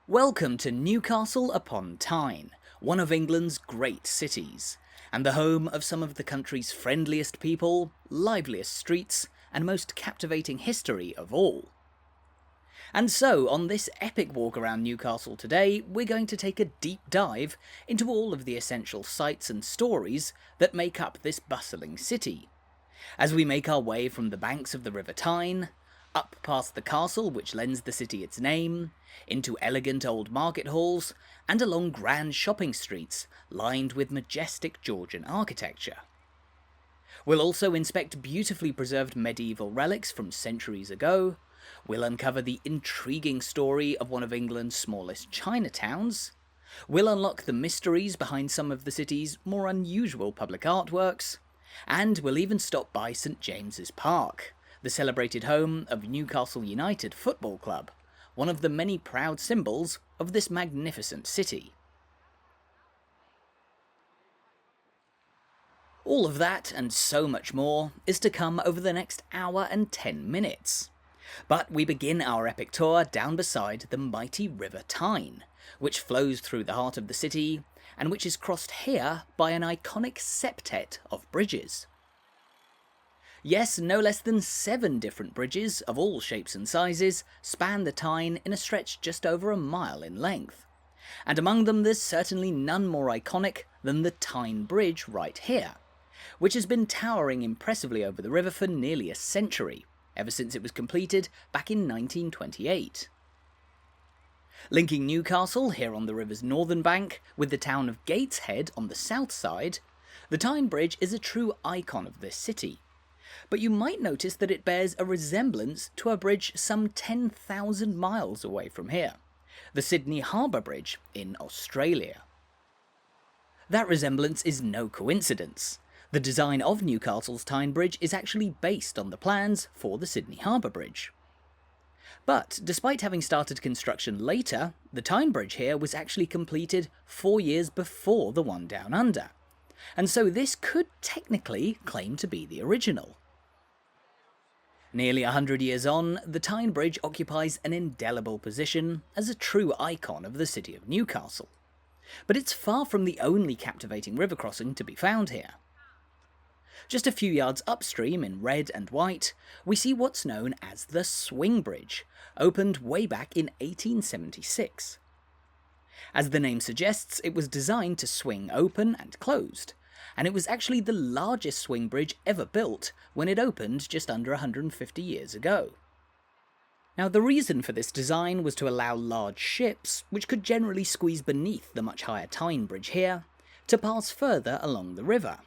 Welcome to Newcastle upon Tyne, one of England's great cities, and the home of some of the country's friendliest people, liveliest streets, and most captivating history of all. And so, on this epic walk around Newcastle today, we're going to take a deep dive into all of the essential sights and stories that make up this bustling city, as we make our way from the banks of the River Tyne, up past the castle which lends the city its name, into elegant old market halls, and along grand shopping streets lined with majestic Georgian architecture. We'll also inspect beautifully preserved medieval relics from centuries ago, we'll uncover the intriguing story of one of England's smallest Chinatowns, we'll unlock the mysteries behind some of the city's more unusual public artworks, and we'll even stop by St James's Park, the celebrated home of Newcastle United Football Club, one of the many proud symbols of this magnificent city. All of that and so much more is to come over the next hour and 10 minutes. But we begin our epic tour down beside the mighty River Tyne, which flows through the heart of the city, and which is crossed here by an iconic septet of bridges. Yes, no less than 7 different bridges, of all shapes and sizes, span the Tyne in a stretch just over a mile in length. And among them there's certainly none more iconic than the Tyne Bridge right here, which has been towering impressively over the river for nearly a century, ever since it was completed back in 1928. Linking Newcastle, here on the river's northern bank, with the town of Gateshead on the south side, the Tyne Bridge is a true icon of this city. But you might notice that it bears a resemblance to a bridge some 10,000 miles away from here, the Sydney Harbour Bridge in Australia. That resemblance is no coincidence. The design of Newcastle's Tyne Bridge is actually based on the plans for the Sydney Harbour Bridge. But despite having started construction later, the Tyne Bridge here was actually completed 4 years before the one down under, and so this could technically claim to be the original. Nearly 100 years on, the Tyne Bridge occupies an indelible position as a true icon of the city of Newcastle. But it's far from the only captivating river crossing to be found here. Just a few yards upstream in red and white, we see what's known as the Swing Bridge, opened way back in 1876. As the name suggests, it was designed to swing open and closed, and it was actually the largest swing bridge ever built when it opened just under 150 years ago. Now, the reason for this design was to allow large ships, which could generally squeeze beneath the much higher Tyne Bridge here, to pass further along the river.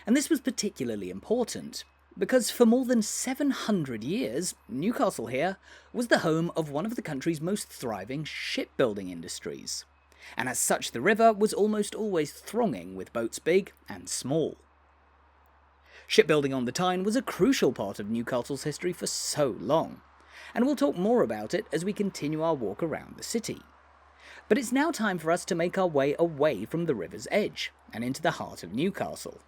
And this was particularly important, because for more than 700 years, Newcastle here was the home of one of the country's most thriving shipbuilding industries. And as such, the river was almost always thronging with boats big and small. Shipbuilding on the Tyne was a crucial part of Newcastle's history for so long, and we'll talk more about it as we continue our walk around the city. But it's now time for us to make our way away from the river's edge and into the heart of Newcastle.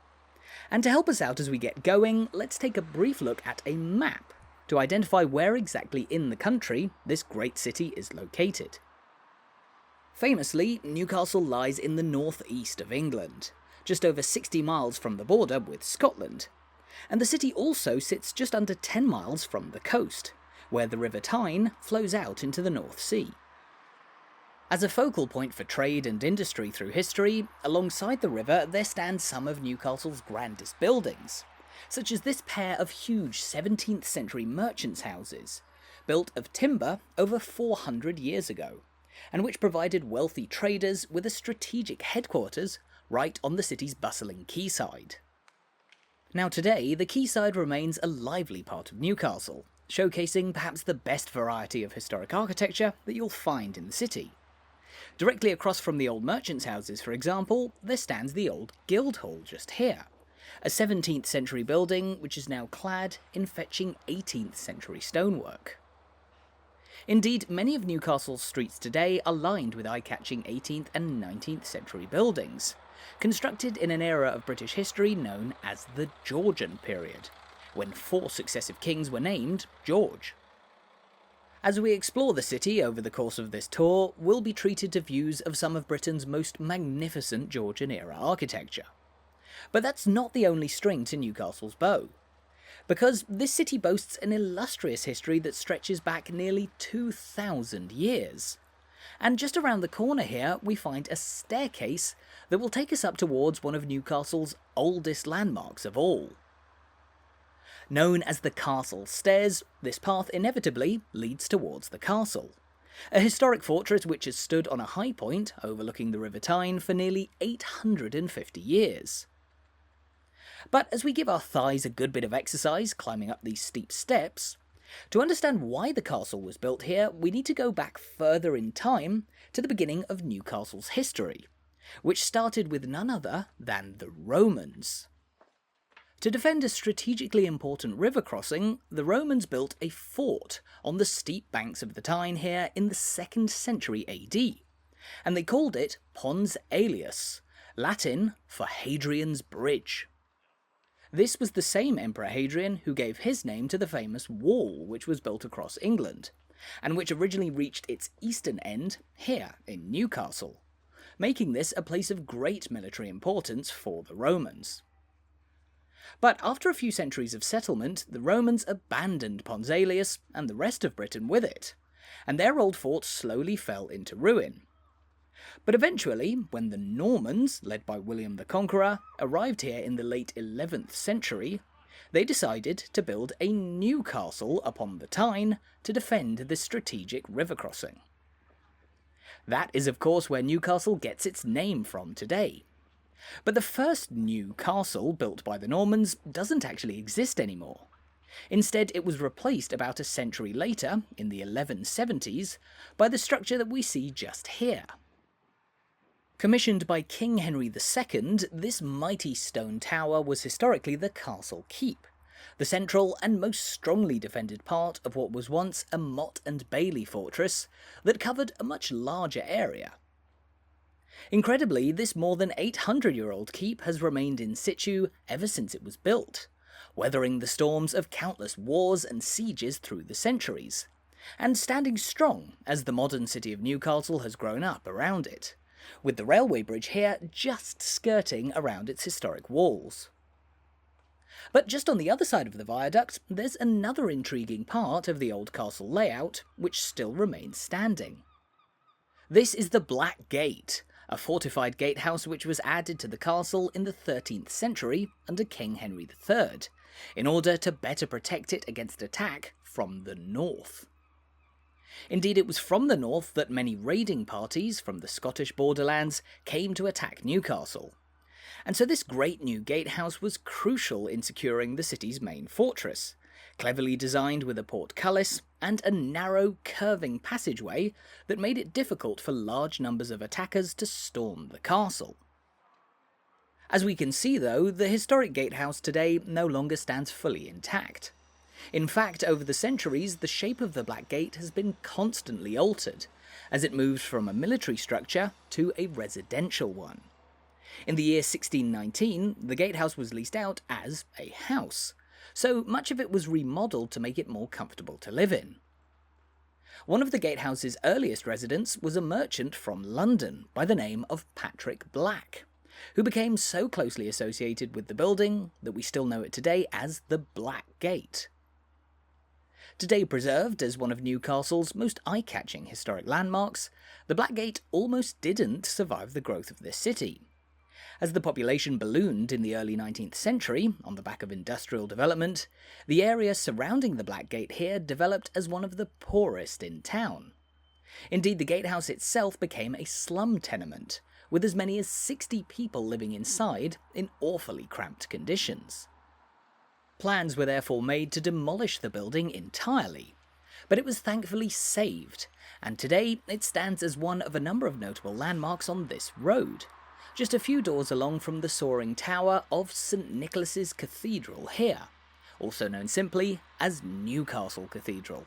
And to help us out as we get going, let's take a brief look at a map to identify where exactly in the country this great city is located. Famously, Newcastle lies in the northeast of England, just over 60 miles from the border with Scotland, and the city also sits just under 10 miles from the coast, where the River Tyne flows out into the North Sea. As a focal point for trade and industry through history, alongside the river there stand some of Newcastle's grandest buildings, such as this pair of huge 17th century merchants' houses, built of timber over 400 years ago, and which provided wealthy traders with a strategic headquarters right on the city's bustling quayside. Now today, the quayside remains a lively part of Newcastle, showcasing perhaps the best variety of historic architecture that you'll find in the city. Directly across from the old merchants' houses, for example, there stands the old Guildhall just here, a 17th century building which is now clad in fetching 18th century stonework. Indeed, many of Newcastle's streets today are lined with eye-catching 18th and 19th century buildings, constructed in an era of British history known as the Georgian period, when 4 successive kings were named George. As we explore the city over the course of this tour, we'll be treated to views of some of Britain's most magnificent Georgian-era architecture. But that's not the only string to Newcastle's bow, because this city boasts an illustrious history that stretches back nearly 2,000 years. And just around the corner here, we find a staircase that will take us up towards one of Newcastle's oldest landmarks of all. Known as the Castle Stairs, this path inevitably leads towards the castle, a historic fortress which has stood on a high point overlooking the River Tyne for nearly 850 years. But as we give our thighs a good bit of exercise climbing up these steep steps, to understand why the castle was built here, we need to go back further in time to the beginning of Newcastle's history, which started with none other than the Romans. To defend a strategically important river crossing, the Romans built a fort on the steep banks of the Tyne here in the 2nd century AD, and they called it Pons Aelius, Latin for Hadrian's Bridge. This was the same Emperor Hadrian who gave his name to the famous wall which was built across England, and which originally reached its eastern end here in Newcastle, making this a place of great military importance for the Romans. But after a few centuries of settlement, the Romans abandoned Pons Aelius and the rest of Britain with it, and their old fort slowly fell into ruin. But eventually, when the Normans, led by William the Conqueror, arrived here in the late 11th century, they decided to build a new castle upon the Tyne to defend this strategic river crossing. That is of course where Newcastle gets its name from today. But the first new castle built by the Normans doesn't actually exist anymore. Instead, it was replaced about a century later, in the 1170s, by the structure that we see just here. Commissioned by King Henry II, this mighty stone tower was historically the castle keep, the central and most strongly defended part of what was once a Motte and Bailey fortress that covered a much larger area. Incredibly, this more than 800-year-old keep has remained in situ ever since it was built, weathering the storms of countless wars and sieges through the centuries, and standing strong as the modern city of Newcastle has grown up around it, with the railway bridge here just skirting around its historic walls. But just on the other side of the viaduct, there's another intriguing part of the old castle layout which still remains standing. This is the Black Gate, a fortified gatehouse which was added to the castle in the 13th century under King Henry III, in order to better protect it against attack from the north. Indeed, it was from the north that many raiding parties from the Scottish borderlands came to attack Newcastle, and so this great new gatehouse was crucial in securing the city's main fortress, cleverly designed with a portcullis and a narrow, curving passageway that made it difficult for large numbers of attackers to storm the castle. As we can see though, the historic gatehouse today no longer stands fully intact. In fact, over the centuries, the shape of the Black Gate has been constantly altered, as it moved from a military structure to a residential one. In the year 1619, the gatehouse was leased out as a house, so much of it was remodelled to make it more comfortable to live in. One of the gatehouse's earliest residents was a merchant from London by the name of Patrick Black, who became so closely associated with the building that we still know it today as the Black Gate. Today preserved as one of Newcastle's most eye-catching historic landmarks, the Black Gate almost didn't survive the growth of this city. As the population ballooned in the early 19th century, on the back of industrial development, the area surrounding the Black Gate here developed as one of the poorest in town. Indeed, the gatehouse itself became a slum tenement, with as many as 60 people living inside in awfully cramped conditions. Plans were therefore made to demolish the building entirely, but it was thankfully saved, and today it stands as one of a number of notable landmarks on this road, just a few doors along from the soaring tower of St Nicholas's Cathedral here, also known simply as Newcastle Cathedral.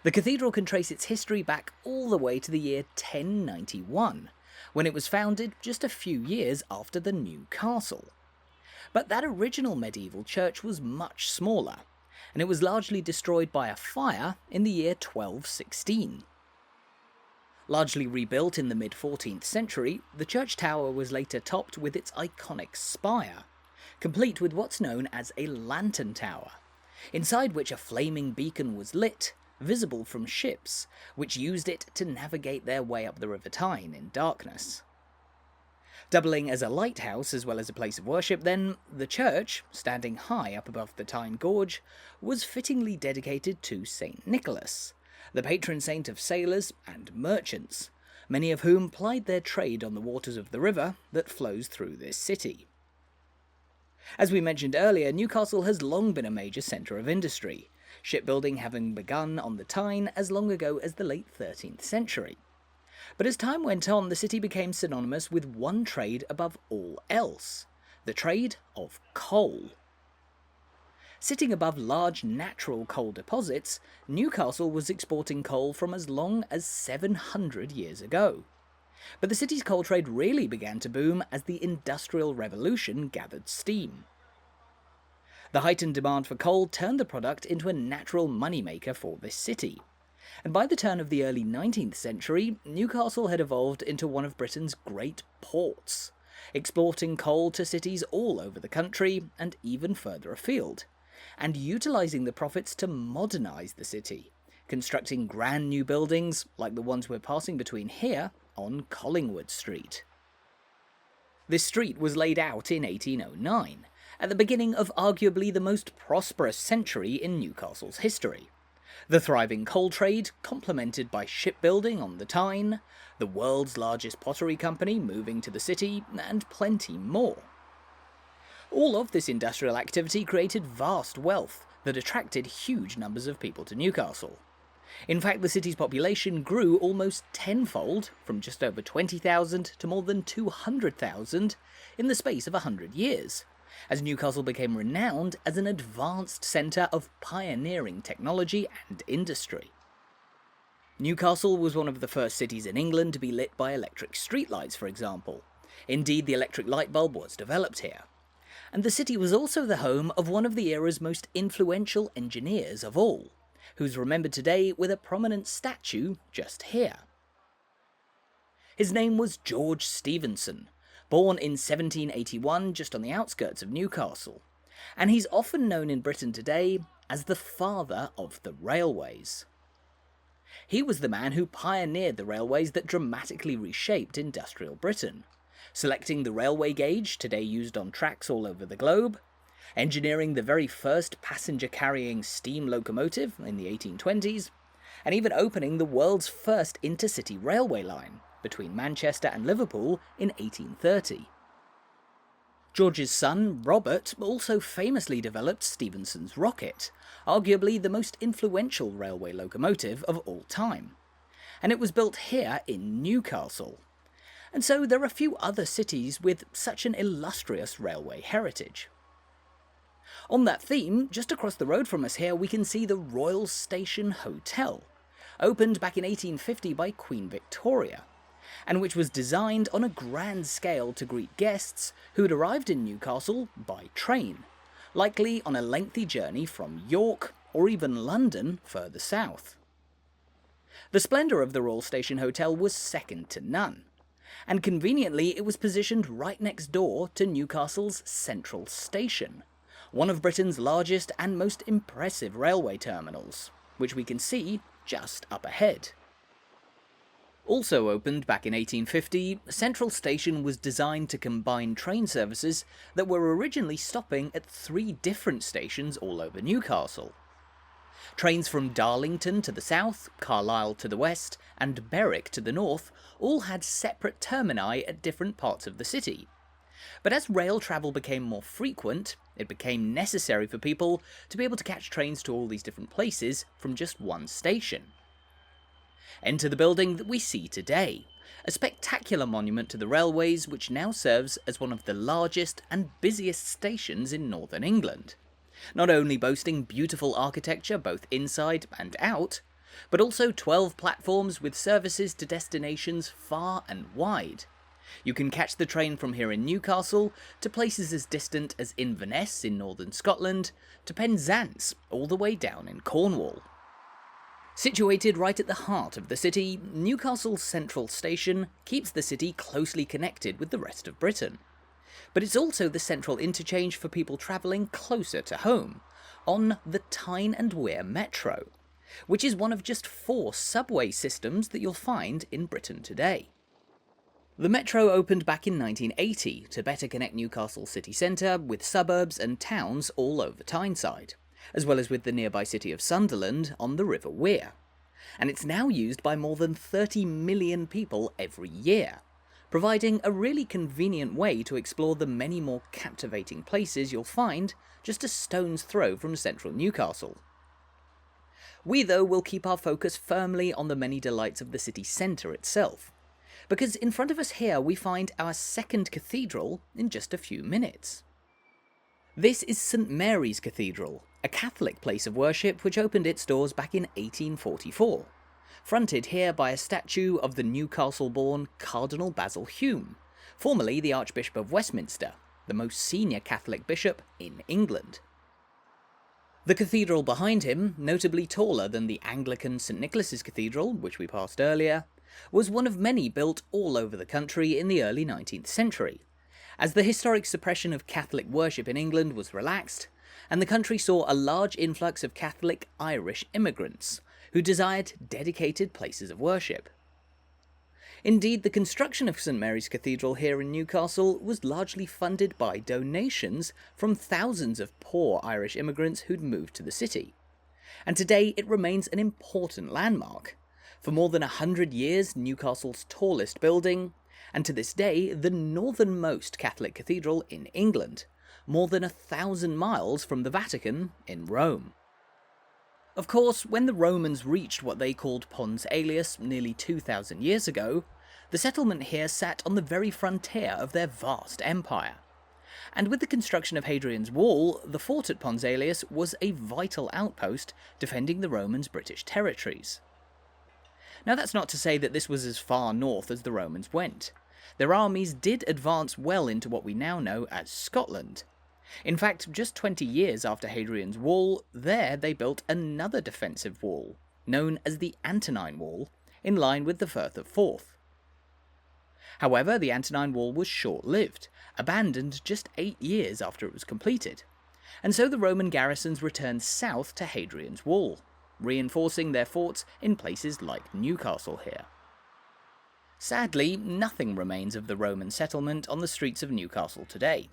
The cathedral can trace its history back all the way to the year 1091, when it was founded just a few years after the new castle. But that original medieval church was much smaller, and it was largely destroyed by a fire in the year 1216. Largely rebuilt in the mid-14th century, the church tower was later topped with its iconic spire, complete with what's known as a lantern tower, inside which a flaming beacon was lit, visible from ships, which used it to navigate their way up the River Tyne in darkness. Doubling as a lighthouse as well as a place of worship, then, the church, standing high up above the Tyne Gorge, was fittingly dedicated to St. Nicholas, the patron saint of sailors and merchants, many of whom plied their trade on the waters of the river that flows through this city. As we mentioned earlier, Newcastle has long been a major centre of industry, shipbuilding having begun on the Tyne as long ago as the late 13th century. But as time went on, the city became synonymous with one trade above all else, the trade of coal. Sitting above large natural coal deposits, Newcastle was exporting coal from as long as 700 years ago. But the city's coal trade really began to boom as the Industrial Revolution gathered steam. The heightened demand for coal turned the product into a natural moneymaker for this city. And by the turn of the early 19th century, Newcastle had evolved into one of Britain's great ports, exporting coal to cities all over the country and even further afield, and utilising the profits to modernise the city, constructing grand new buildings like the ones we're passing between here on Collingwood Street. This street was laid out in 1809, at the beginning of arguably the most prosperous century in Newcastle's history. The thriving coal trade, complemented by shipbuilding on the Tyne, the world's largest pottery company moving to the city, and plenty more. All of this industrial activity created vast wealth that attracted huge numbers of people to Newcastle. In fact, the city's population grew almost tenfold, from just over 20,000 to more than 200,000 in the space of 100 years, as Newcastle became renowned as an advanced centre of pioneering technology and industry. Newcastle was one of the first cities in England to be lit by electric streetlights, for example. Indeed, the electric light bulb was developed here. And the city was also the home of one of the era's most influential engineers of all, who's remembered today with a prominent statue just here. His name was George Stephenson, born in 1781 just on the outskirts of Newcastle, and he's often known in Britain today as the father of the railways. He was the man who pioneered the railways that dramatically reshaped industrial Britain, selecting the railway gauge today used on tracks all over the globe, engineering the very first passenger-carrying steam locomotive in the 1820s, and even opening the world's first intercity railway line between Manchester and Liverpool in 1830. George's son, Robert, also famously developed Stephenson's rocket, arguably the most influential railway locomotive of all time, and it was built here in Newcastle. And so there are few other cities with such an illustrious railway heritage. On that theme, just across the road from us here, we can see the Royal Station Hotel, opened back in 1850 by Queen Victoria, and which was designed on a grand scale to greet guests who had arrived in Newcastle by train, likely on a lengthy journey from York or even London further south. The splendour of the Royal Station Hotel was second to none, and conveniently it was positioned right next door to Newcastle's Central Station, one of Britain's largest and most impressive railway terminals, which we can see just up ahead. Also opened back in 1850, Central Station was designed to combine train services that were originally stopping at 3 different stations all over Newcastle. Trains from Darlington to the south, Carlisle to the west, and Berwick to the north all had separate termini at different parts of the city. But as rail travel became more frequent, it became necessary for people to be able to catch trains to all these different places from just one station. Enter the building that we see today, a spectacular monument to the railways which now serves as one of the largest and busiest stations in northern England, not only boasting beautiful architecture both inside and out, but also 12 platforms with services to destinations far and wide, You can catch the train from here in Newcastle to places as distant as Inverness in northern Scotland, to Penzance all the way down in Cornwall. Situated right at the heart of the city, Newcastle's central station keeps the city closely connected with the rest of Britain. But it's also the central interchange for people travelling closer to home, on the Tyne and Wear Metro, which is one of just 4 subway systems that you'll find in Britain today. The Metro opened back in 1980 to better connect Newcastle city centre with suburbs and towns all over Tyneside, as well as with the nearby city of Sunderland on the River Wear, and it's now used by more than 30 million people every year, providing a really convenient way to explore the many more captivating places you'll find just a stone's throw from central Newcastle. We, though, will keep our focus firmly on the many delights of the city centre itself, because in front of us here we find our second cathedral in just a few minutes. This is St Mary's Cathedral, a Catholic place of worship which opened its doors back in 1844, fronted here by a statue of the Newcastle-born Cardinal Basil Hume, formerly the Archbishop of Westminster, the most senior Catholic bishop in England. The cathedral behind him, notably taller than the Anglican St Nicholas's Cathedral, which we passed earlier, was one of many built all over the country in the early 19th century, as the historic suppression of Catholic worship in England was relaxed, and the country saw a large influx of Catholic Irish immigrants, who desired dedicated places of worship. Indeed, the construction of St Mary's Cathedral here in Newcastle was largely funded by donations from thousands of poor Irish immigrants who'd moved to the city, and today it remains an important landmark. For more than 100 years, Newcastle's tallest building, and to this day, the northernmost Catholic cathedral in England, more than 1,000 miles from the Vatican in Rome. Of course, when the Romans reached what they called Pons Aelius nearly 2,000 years ago, the settlement here sat on the very frontier of their vast empire. And with the construction of Hadrian's Wall, the fort at Pons Aelius was a vital outpost defending the Romans' British territories. Now, that's not to say that this was as far north as the Romans went. Their armies did advance well into what we now know as Scotland. In fact, just 20 years after Hadrian's Wall, there they built another defensive wall, known as the Antonine Wall, in line with the Firth of Forth. However, the Antonine Wall was short-lived, abandoned just 8 years after it was completed, and so the Roman garrisons returned south to Hadrian's Wall, reinforcing their forts in places like Newcastle here. Sadly, nothing remains of the Roman settlement on the streets of Newcastle today,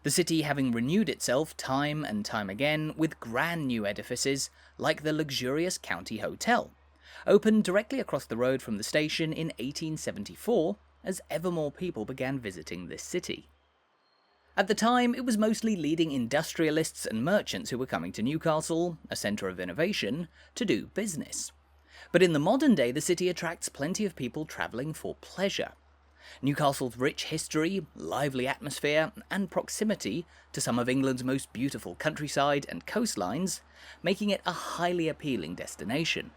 the city having renewed itself time and time again with grand new edifices like the luxurious County Hotel, opened directly across the road from the station in 1874 as ever more people began visiting this city. At the time, it was mostly leading industrialists and merchants who were coming to Newcastle, a centre of innovation, to do business. But in the modern day, the city attracts plenty of people travelling for pleasure. Newcastle's rich history, lively atmosphere, and proximity to some of England's most beautiful countryside and coastlines, making it a highly appealing destination.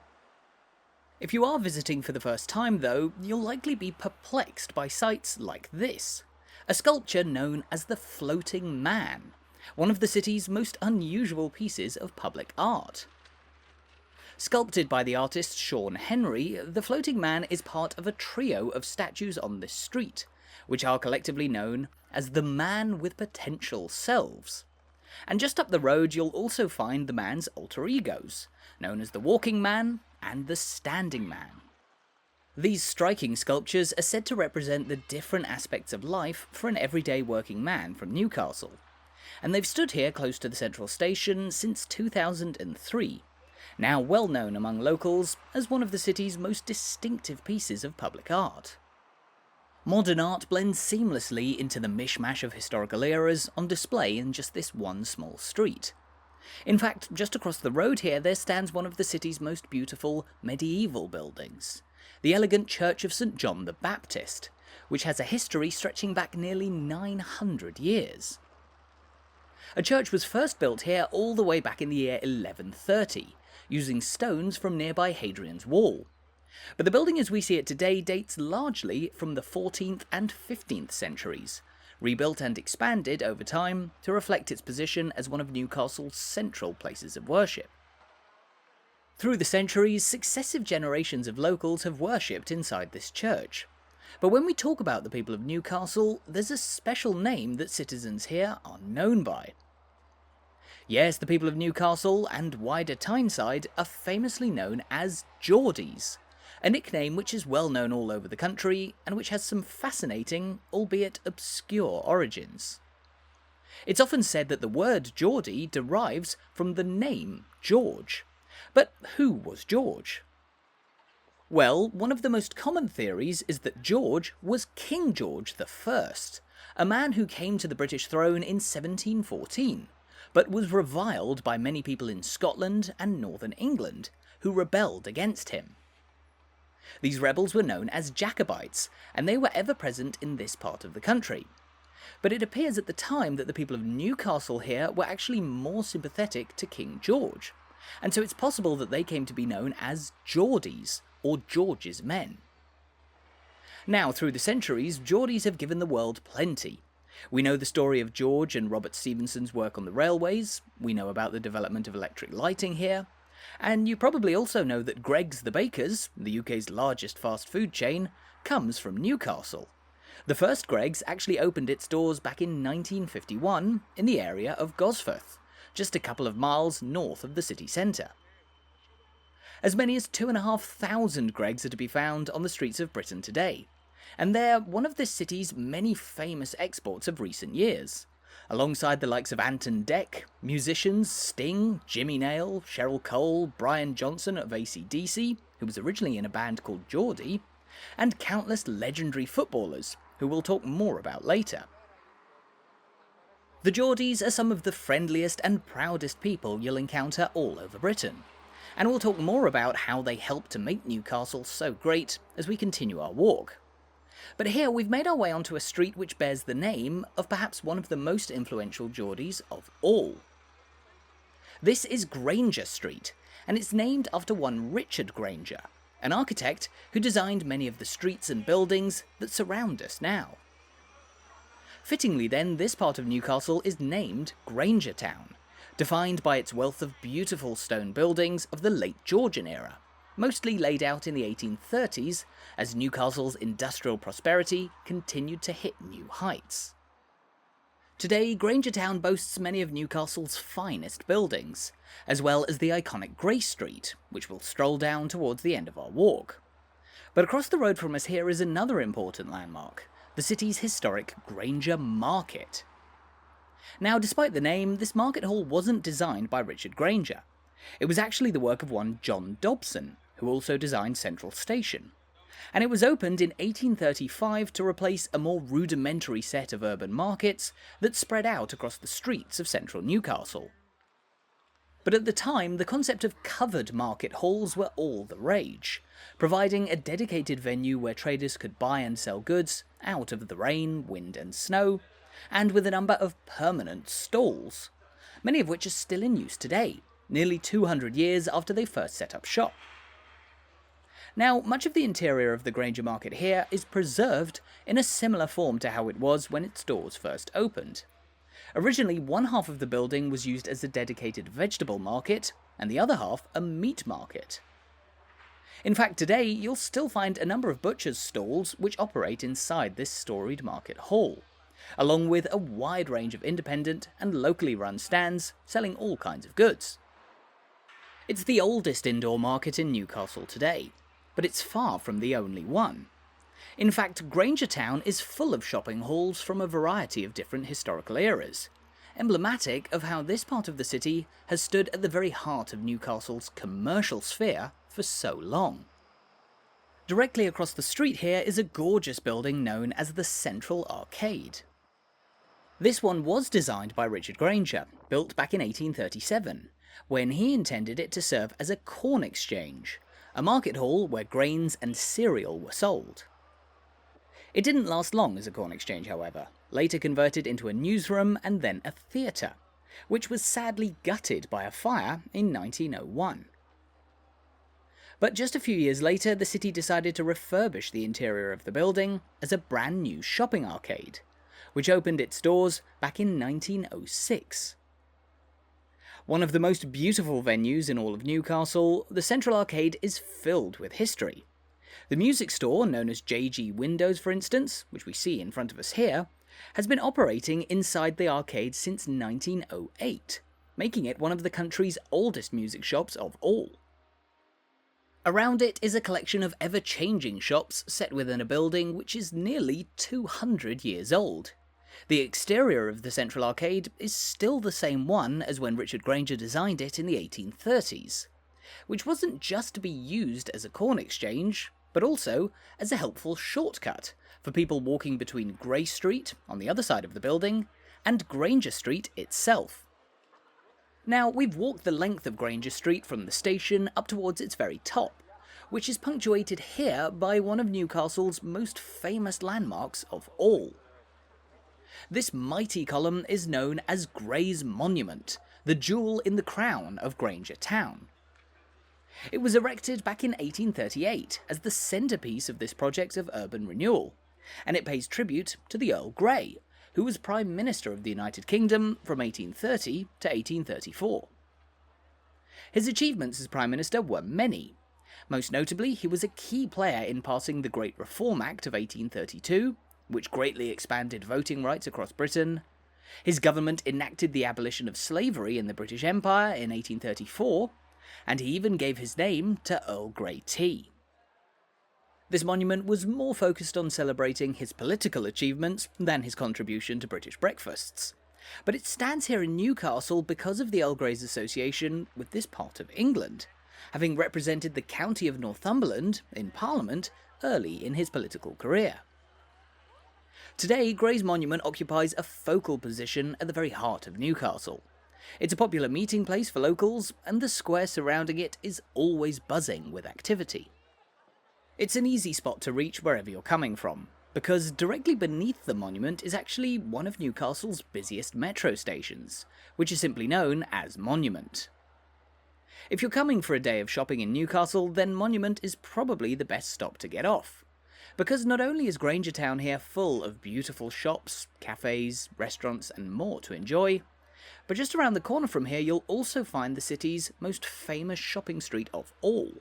If you are visiting for the first time, though, you'll likely be perplexed by sights like this. A sculpture known as the Floating Man, one of the city's most unusual pieces of public art. Sculpted by the artist Sean Henry, the Floating Man is part of a trio of statues on this street, which are collectively known as the Man with Potential Selves. And just up the road you'll also find the man's alter egos, known as the Walking Man and the Standing Man. These striking sculptures are said to represent the different aspects of life for an everyday working man from Newcastle, and they've stood here close to the central station since 2003, now well known among locals as one of the city's most distinctive pieces of public art. Modern art blends seamlessly into the mishmash of historical eras on display in just this one small street. In fact, just across the road here there stands one of the city's most beautiful medieval buildings, the elegant Church of St John the Baptist, which has a history stretching back nearly 900 years. A church was first built here all the way back in the year 1130, using stones from nearby Hadrian's Wall, But the building as we see it today dates largely from the 14th and 15th centuries, rebuilt and expanded over time to reflect its position as one of Newcastle's central places of worship. Through the centuries, successive generations of locals have worshipped inside this church. But when we talk about the people of Newcastle, there's a special name that citizens here are known by. Yes, the people of Newcastle and wider Tyneside are famously known as Geordies, a nickname which is well known all over the country and which has some fascinating, albeit obscure, origins. It's often said that the word Geordie derives from the name George. But who was George? Well, one of the most common theories is that George was King George I, a man who came to the British throne in 1714, but was reviled by many people in Scotland and northern England, who rebelled against him. These rebels were known as Jacobites, and they were ever present in this part of the country. But it appears at the time that the people of Newcastle here were actually more sympathetic to King George, and so it's possible that they came to be known as Geordies, or George's men. Now, through the centuries, Geordies have given the world plenty. We know the story of George and Robert Stephenson's work on the railways, we know about the development of electric lighting here, and you probably also know that Greggs the Bakers, the UK's largest fast food chain, comes from Newcastle. The first Greggs actually opened its doors back in 1951 in the area of Gosforth, just a couple of miles north of the city centre. As many as 2,500 Greggs are to be found on the streets of Britain today, and they're one of this city's many famous exports of recent years, alongside the likes of Anton Deck, musicians Sting, Jimmy Nail, Cheryl Cole, Brian Johnson of AC/DC, who was originally in a band called Geordie, and countless legendary footballers, who we'll talk more about later. The Geordies are some of the friendliest and proudest people you'll encounter all over Britain, and we'll talk more about how they helped to make Newcastle so great as we continue our walk. But here we've made our way onto a street which bears the name of perhaps one of the most influential Geordies of all. This is Grainger Street, and it's named after one Richard Grainger, an architect who designed many of the streets and buildings that surround us now. Fittingly then, this part of Newcastle is named Grainger Town, defined by its wealth of beautiful stone buildings of the late Georgian era, mostly laid out in the 1830s as Newcastle's industrial prosperity continued to hit new heights. Today, Grainger Town boasts many of Newcastle's finest buildings, as well as the iconic Grey Street, which we'll stroll down towards the end of our walk. But across the road from us here is another important landmark, the city's historic Grainger Market. Now, despite the name, this market hall wasn't designed by Richard Grainger. It was actually the work of one John Dobson, who also designed Central Station. And it was opened in 1835 to replace a more rudimentary set of urban markets that spread out across the streets of central Newcastle. But at the time, the concept of covered market halls were all the rage, providing a dedicated venue where traders could buy and sell goods out of the rain, wind and snow, and with a number of permanent stalls, many of which are still in use today, nearly 200 years after they first set up shop. Now, much of the interior of the Grainger Market here is preserved in a similar form to how it was when its doors first opened. Originally, one half of the building was used as a dedicated vegetable market, and the other half a meat market. In fact, today you'll still find a number of butchers' stalls which operate inside this storied market hall, along with a wide range of independent and locally run stands selling all kinds of goods. It's the oldest indoor market in Newcastle today, but it's far from the only one. In fact, Grainger Town is full of shopping halls from a variety of different historical eras, emblematic of how this part of the city has stood at the very heart of Newcastle's commercial sphere for so long. Directly across the street here is a gorgeous building known as the Central Arcade. This one was designed by Richard Grainger, built back in 1837, when he intended it to serve as a corn exchange, a market hall where grains and cereal were sold. It didn't last long as a corn exchange, however, later converted into a newsroom and then a theatre, which was sadly gutted by a fire in 1901. But just a few years later, the city decided to refurbish the interior of the building as a brand new shopping arcade, which opened its doors back in 1906. One of the most beautiful venues in all of Newcastle, the Central Arcade is filled with history. The music store, known as JG Windows for instance, which we see in front of us here, has been operating inside the arcade since 1908, making it one of the country's oldest music shops of all. Around it is a collection of ever-changing shops set within a building which is nearly 200 years old. The exterior of the Central Arcade is still the same one as when Richard Grainger designed it in the 1830s, which wasn't just to be used as a corn exchange, but also as a helpful shortcut for people walking between Grainger Street, on the other side of the building, and Grainger Street itself. Now, we've walked the length of Grainger Street from the station up towards its very top, which is punctuated here by one of Newcastle's most famous landmarks of all. This mighty column is known as Gray's Monument, the jewel in the crown of Grainger Town. It was erected back in 1838 as the centrepiece of this project of urban renewal, and it pays tribute to the Earl Grey, who was Prime Minister of the United Kingdom from 1830 to 1834. His achievements as Prime Minister were many. Most notably, he was a key player in passing the Great Reform Act of 1832, which greatly expanded voting rights across Britain. His government enacted the abolition of slavery in the British Empire in 1834, and he even gave his name to Earl Grey tea. This monument was more focused on celebrating his political achievements than his contribution to British breakfasts, but it stands here in Newcastle because of the Earl Grey's association with this part of England, having represented the county of Northumberland in Parliament early in his political career. Today, Gray's monument occupies a focal position at the very heart of Newcastle. It's a popular meeting place for locals, and the square surrounding it is always buzzing with activity. It's an easy spot to reach wherever you're coming from, because directly beneath the monument is actually one of Newcastle's busiest metro stations, which is simply known as Monument. If you're coming for a day of shopping in Newcastle, then Monument is probably the best stop to get off, because not only is Grainger Town here full of beautiful shops, cafes, restaurants and more to enjoy, but just around the corner from here you'll also find the city's most famous shopping street of all.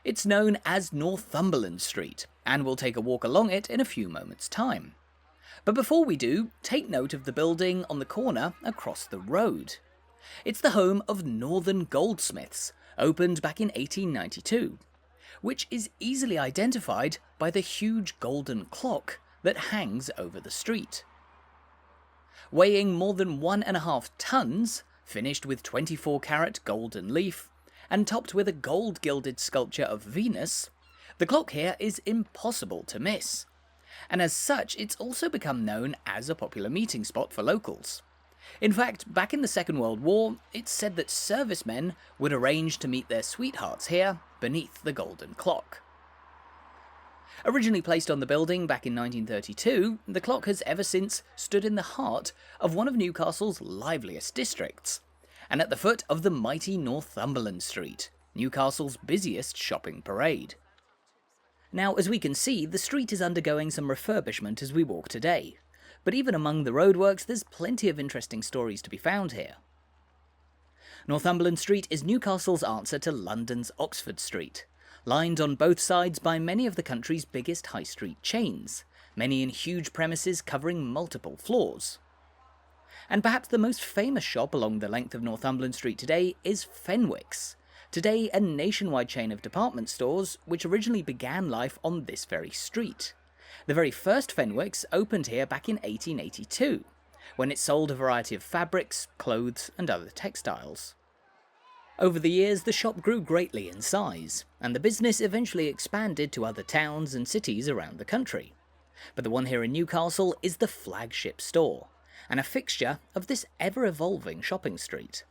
It's known as Northumberland Street, and we'll take a walk along it in a few moments' time. But before we do, take note of the building on the corner across the road. It's the home of Northern Goldsmiths, opened back in 1892, which is easily identified by the huge golden clock that hangs over the street. Weighing more than 1.5 tons, finished with 24-carat golden leaf, and topped with a gold-gilded sculpture of Venus, the clock here is impossible to miss, and as such it's also become known as a popular meeting spot for locals. In fact, back in the Second World War, it's said that servicemen would arrange to meet their sweethearts here beneath the golden clock. Originally placed on the building back in 1932, the clock has ever since stood in the heart of one of Newcastle's liveliest districts, and at the foot of the mighty Northumberland Street, Newcastle's busiest shopping parade. Now, as we can see, the street is undergoing some refurbishment as we walk today, but even among the roadworks there's plenty of interesting stories to be found here. Northumberland Street is Newcastle's answer to London's Oxford Street, lined on both sides by many of the country's biggest high street chains, many in huge premises covering multiple floors. And perhaps the most famous shop along the length of Northumberland Street today is Fenwick's, today a nationwide chain of department stores which originally began life on this very street. The very first Fenwick's opened here back in 1882, when it sold a variety of fabrics, clothes and other textiles. Over the years, the shop grew greatly in size, and the business eventually expanded to other towns and cities around the country. But the one here in Newcastle is the flagship store, and a fixture of this ever-evolving shopping street.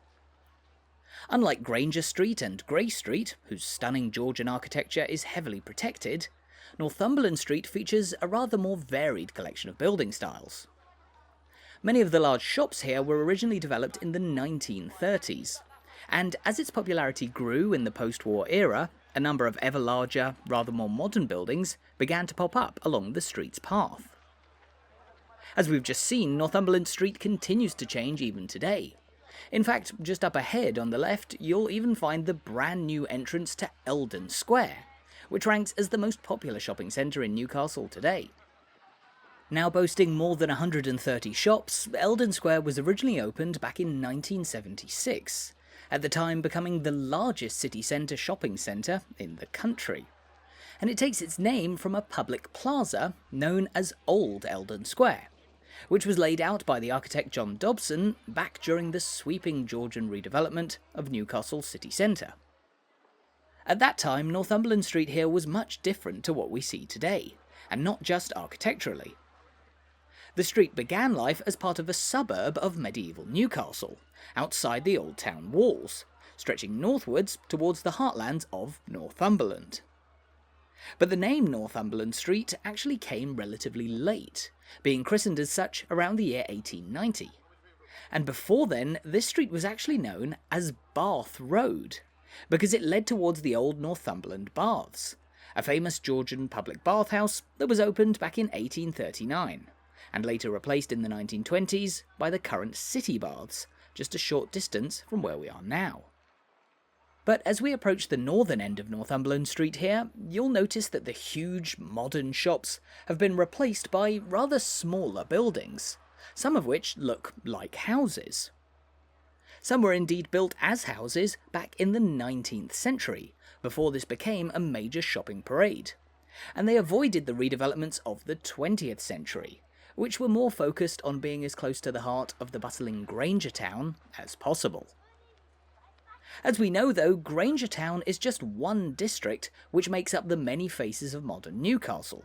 Unlike Grainger Street and Grey Street, whose stunning Georgian architecture is heavily protected, Northumberland Street features a rather more varied collection of building styles. Many of the large shops here were originally developed in the 1930s, And as its popularity grew in the post-war era, a number of ever larger, rather more modern buildings began to pop up along the street's path. As we've just seen, Northumberland Street continues to change even today. In fact, just up ahead on the left, you'll even find the brand new entrance to Eldon Square, which ranks as the most popular shopping centre in Newcastle today. Now boasting more than 130 shops, Eldon Square was originally opened back in 1976, at the time becoming the largest city centre shopping centre in the country. And it takes its name from a public plaza known as Old Eldon Square, which was laid out by the architect John Dobson back during the sweeping Georgian redevelopment of Newcastle city centre. At that time, Northumberland Street here was much different to what we see today, and not just architecturally. The street began life as part of a suburb of medieval Newcastle, outside the old town walls, stretching northwards towards the heartlands of Northumberland. But the name Northumberland Street actually came relatively late, being christened as such around the year 1890. And before then, this street was actually known as Bath Road, because it led towards the old Northumberland Baths, a famous Georgian public bathhouse that was opened back in 1839, and later replaced in the 1920s by the current City Baths, just a short distance from where we are now. But as we approach the northern end of Northumberland Street here, you'll notice that the huge modern shops have been replaced by rather smaller buildings, some of which look like houses. Some were indeed built as houses back in the 19th century, before this became a major shopping parade, and they avoided the redevelopments of the 20th century, which were more focused on being as close to the heart of the bustling Grainger town as possible. As we know though, Grainger town is just one district which makes up the many faces of modern Newcastle,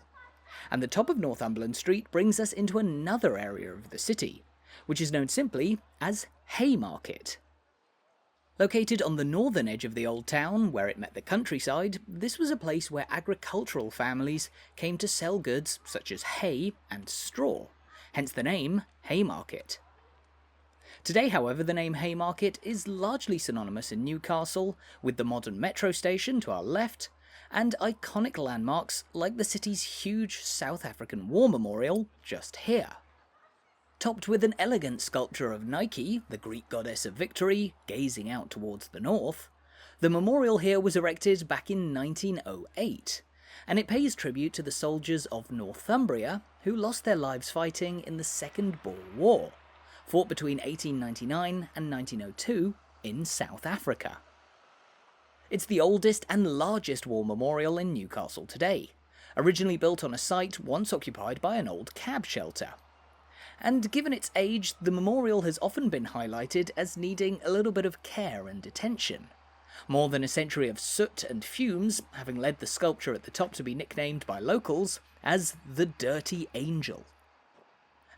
and the top of Northumberland Street brings us into another area of the city, which is known simply as Haymarket. Located on the northern edge of the old town, where it met the countryside, this was a place where agricultural families came to sell goods such as hay and straw, hence the name Haymarket. Today, however, the name Haymarket is largely synonymous in Newcastle with the modern metro station to our left, and iconic landmarks like the city's huge South African War Memorial just here. Topped with an elegant sculpture of Nike, the Greek goddess of victory, gazing out towards the north, the memorial here was erected back in 1908, and it pays tribute to the soldiers of Northumbria who lost their lives fighting in the Second Boer War, fought between 1899 and 1902 in South Africa. It's the oldest and largest war memorial in Newcastle today, originally built on a site once occupied by an old cab shelter. And given its age, the memorial has often been highlighted as needing a little bit of care and attention, more than a century of soot and fumes having led the sculpture at the top to be nicknamed by locals as the Dirty Angel.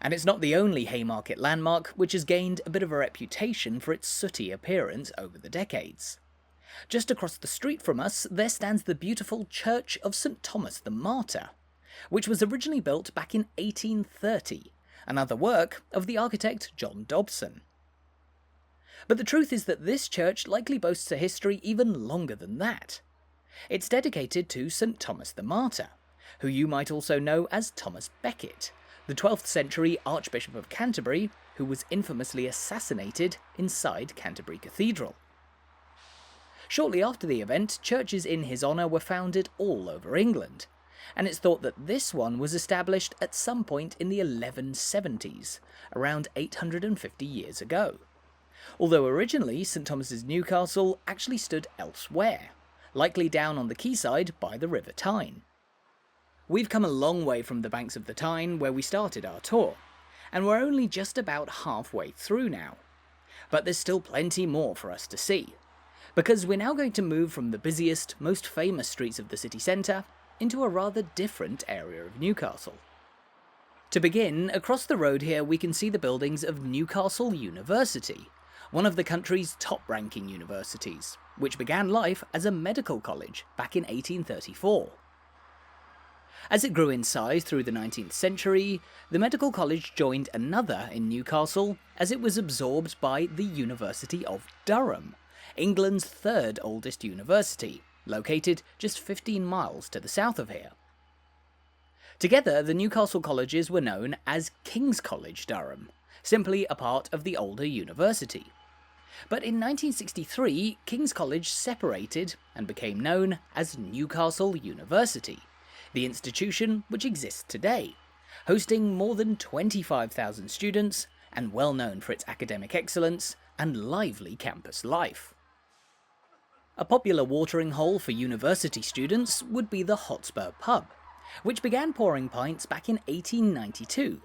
And it's not the only Haymarket landmark which has gained a bit of a reputation for its sooty appearance over the decades. Just across the street from us, there stands the beautiful Church of St Thomas the Martyr, which was originally built back in 1830, another work of the architect John Dobson. But the truth is that this church likely boasts a history even longer than that. It's dedicated to St Thomas the Martyr, who you might also know as Thomas Becket, the 12th century Archbishop of Canterbury, who was infamously assassinated inside Canterbury Cathedral. Shortly after the event, churches in his honour were founded all over England, and it's thought that this one was established at some point in the 1170s, around 850 years ago. Although originally St Thomas's Newcastle actually stood elsewhere, likely down on the quayside by the River Tyne. We've come a long way from the banks of the Tyne where we started our tour, and we're only just about halfway through now. But there's still plenty more for us to see, because we're now going to move from the busiest, most famous streets of the city centre into a rather different area of Newcastle. To begin, across the road here we can see the buildings of Newcastle University, one of the country's top-ranking universities, which began life as a medical college back in 1834. As it grew in size through the 19th century, the medical college joined another in Newcastle as it was absorbed by the University of Durham, England's third oldest university, located just 15 miles to the south of here. Together, the Newcastle colleges were known as King's College Durham, simply a part of the older university. But in 1963, King's College separated and became known as Newcastle University, the institution which exists today, hosting more than 25,000 students and well known for its academic excellence and lively campus life. A popular watering hole for university students would be the Hotspur Pub, which began pouring pints back in 1892,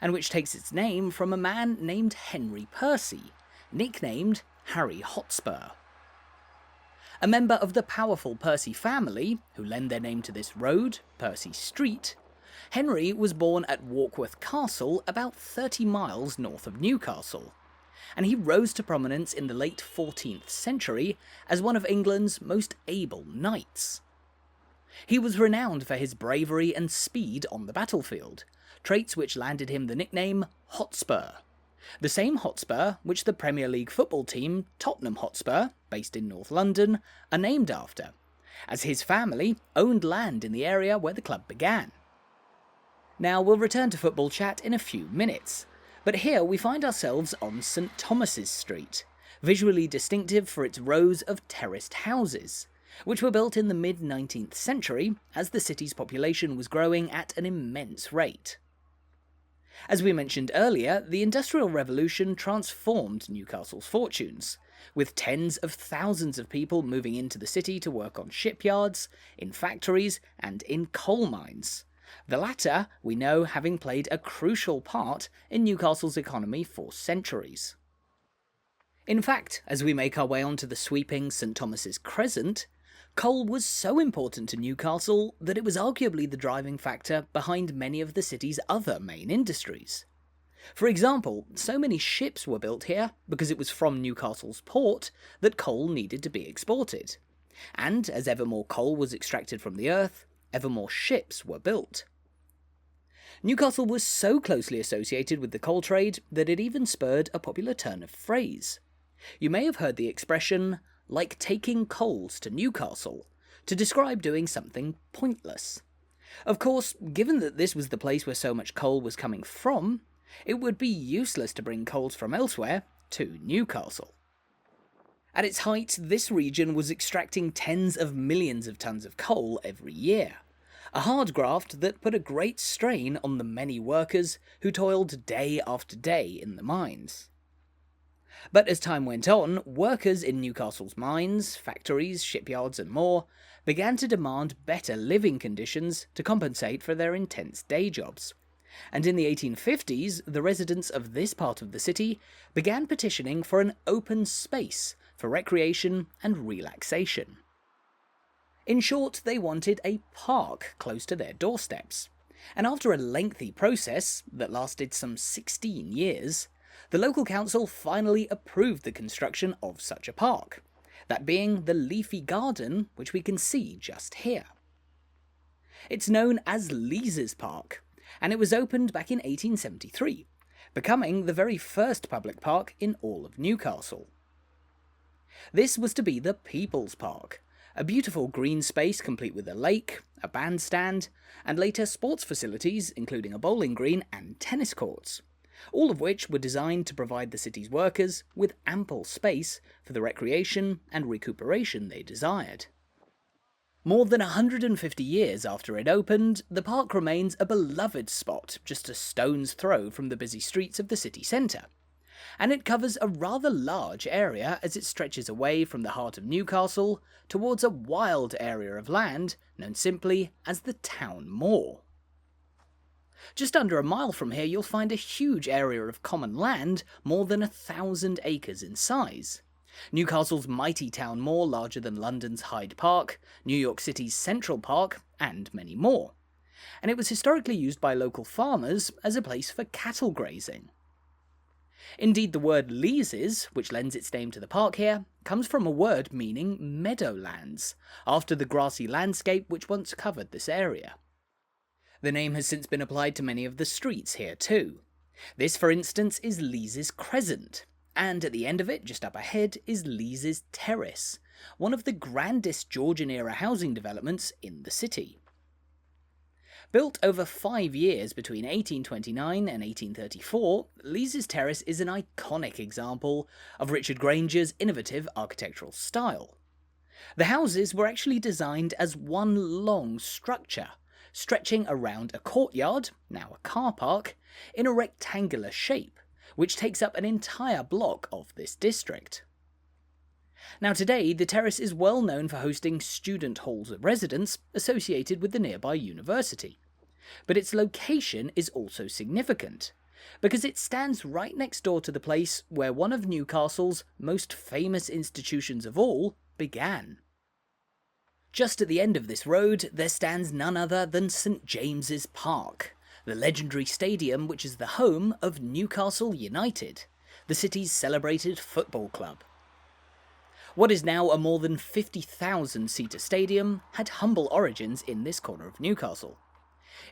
and which takes its name from a man named Henry Percy, nicknamed Harry Hotspur. A member of the powerful Percy family, who lend their name to this road, Percy Street, Henry was born at Warkworth Castle about 30 miles north of Newcastle, and he rose to prominence in the late 14th century as one of England's most able knights. He was renowned for his bravery and speed on the battlefield, traits which landed him the nickname Hotspur, the same Hotspur which the Premier League football team Tottenham Hotspur, based in North London, are named after, as his family owned land in the area where the club began. Now, we'll return to football chat in a few minutes, but here we find ourselves on St Thomas's Street, visually distinctive for its rows of terraced houses, which were built in the mid-19th century as the city's population was growing at an immense rate. As we mentioned earlier, the Industrial Revolution transformed Newcastle's fortunes, with tens of thousands of people moving into the city to work on shipyards, in factories, and in coal mines. The latter, we know, having played a crucial part in Newcastle's economy for centuries. In fact, as we make our way onto the sweeping St Thomas's Crescent, coal was so important to Newcastle that it was arguably the driving factor behind many of the city's other main industries. For example, so many ships were built here because it was from Newcastle's port that coal needed to be exported. And as ever more coal was extracted from the earth, ever more ships were built. Newcastle was so closely associated with the coal trade that it even spurred a popular turn of phrase. You may have heard the expression, like taking coals to Newcastle, to describe doing something pointless. Of course, given that this was the place where so much coal was coming from, it would be useless to bring coals from elsewhere to Newcastle. At its height, this region was extracting tens of millions of tons of coal every year, a hard graft that put a great strain on the many workers who toiled day after day in the mines. But as time went on, workers in Newcastle's mines, factories, shipyards and more began to demand better living conditions to compensate for their intense day jobs. And in the 1850s, the residents of this part of the city began petitioning for an open space for recreation and relaxation. In short, they wanted a park close to their doorsteps, and after a lengthy process that lasted some 16 years, the local council finally approved the construction of such a park, that being the leafy garden which we can see just here. It's known as Leazes Park, and it was opened back in 1873, becoming the very first public park in all of Newcastle. This was to be the People's Park, a beautiful green space complete with a lake, a bandstand, and later sports facilities including a bowling green and tennis courts, all of which were designed to provide the city's workers with ample space for the recreation and recuperation they desired. More than 150 years after it opened, the park remains a beloved spot just a stone's throw from the busy streets of the city centre, and it covers a rather large area as it stretches away from the heart of Newcastle towards a wild area of land known simply as the Town Moor. Just under a mile from here you'll find a huge area of common land, more than 1,000 acres in size. Newcastle's mighty Town Moor, larger than London's Hyde Park, New York City's Central Park, and many more. And it was historically used by local farmers as a place for cattle grazing. Indeed, the word Leazes, which lends its name to the park here, comes from a word meaning meadowlands, after the grassy landscape which once covered this area. The name has since been applied to many of the streets here too. This, for instance, is Leazes Crescent, And at the end of it, just up ahead, is Leazes Terrace, one of the grandest Georgian-era housing developments in the city. Built over 5 years between 1829 and 1834, Leazes Terrace is an iconic example of Richard Grainger's innovative architectural style. The houses were actually designed as one long structure, stretching around a courtyard, now a car park, in a rectangular shape, which takes up an entire block of this district. Now today, the terrace is well known for hosting student halls of residence associated with the nearby university. But its location is also significant, because it stands right next door to the place where one of Newcastle's most famous institutions of all began. Just at the end of this road, there stands none other than St James's Park, the legendary stadium which is the home of Newcastle United, the city's celebrated football club. What is now a more than 50,000-seater stadium had humble origins in this corner of Newcastle.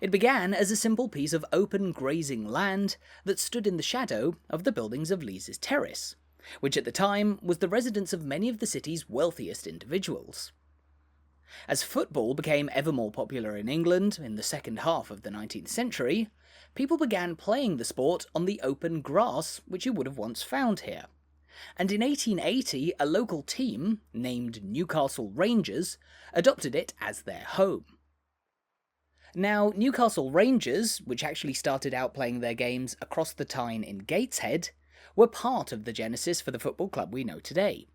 It began as a simple piece of open grazing land that stood in the shadow of the buildings of Leazes Terrace, which at the time was the residence of many of the city's wealthiest individuals. As football became ever more popular in England in the second half of the 19th century, people began playing the sport on the open grass which you would have once found here. And in 1880, a local team, named Newcastle Rangers, adopted it as their home. Now, Newcastle Rangers, which actually started out playing their games across the Tyne in Gateshead, were part of the genesis for the football club we know today,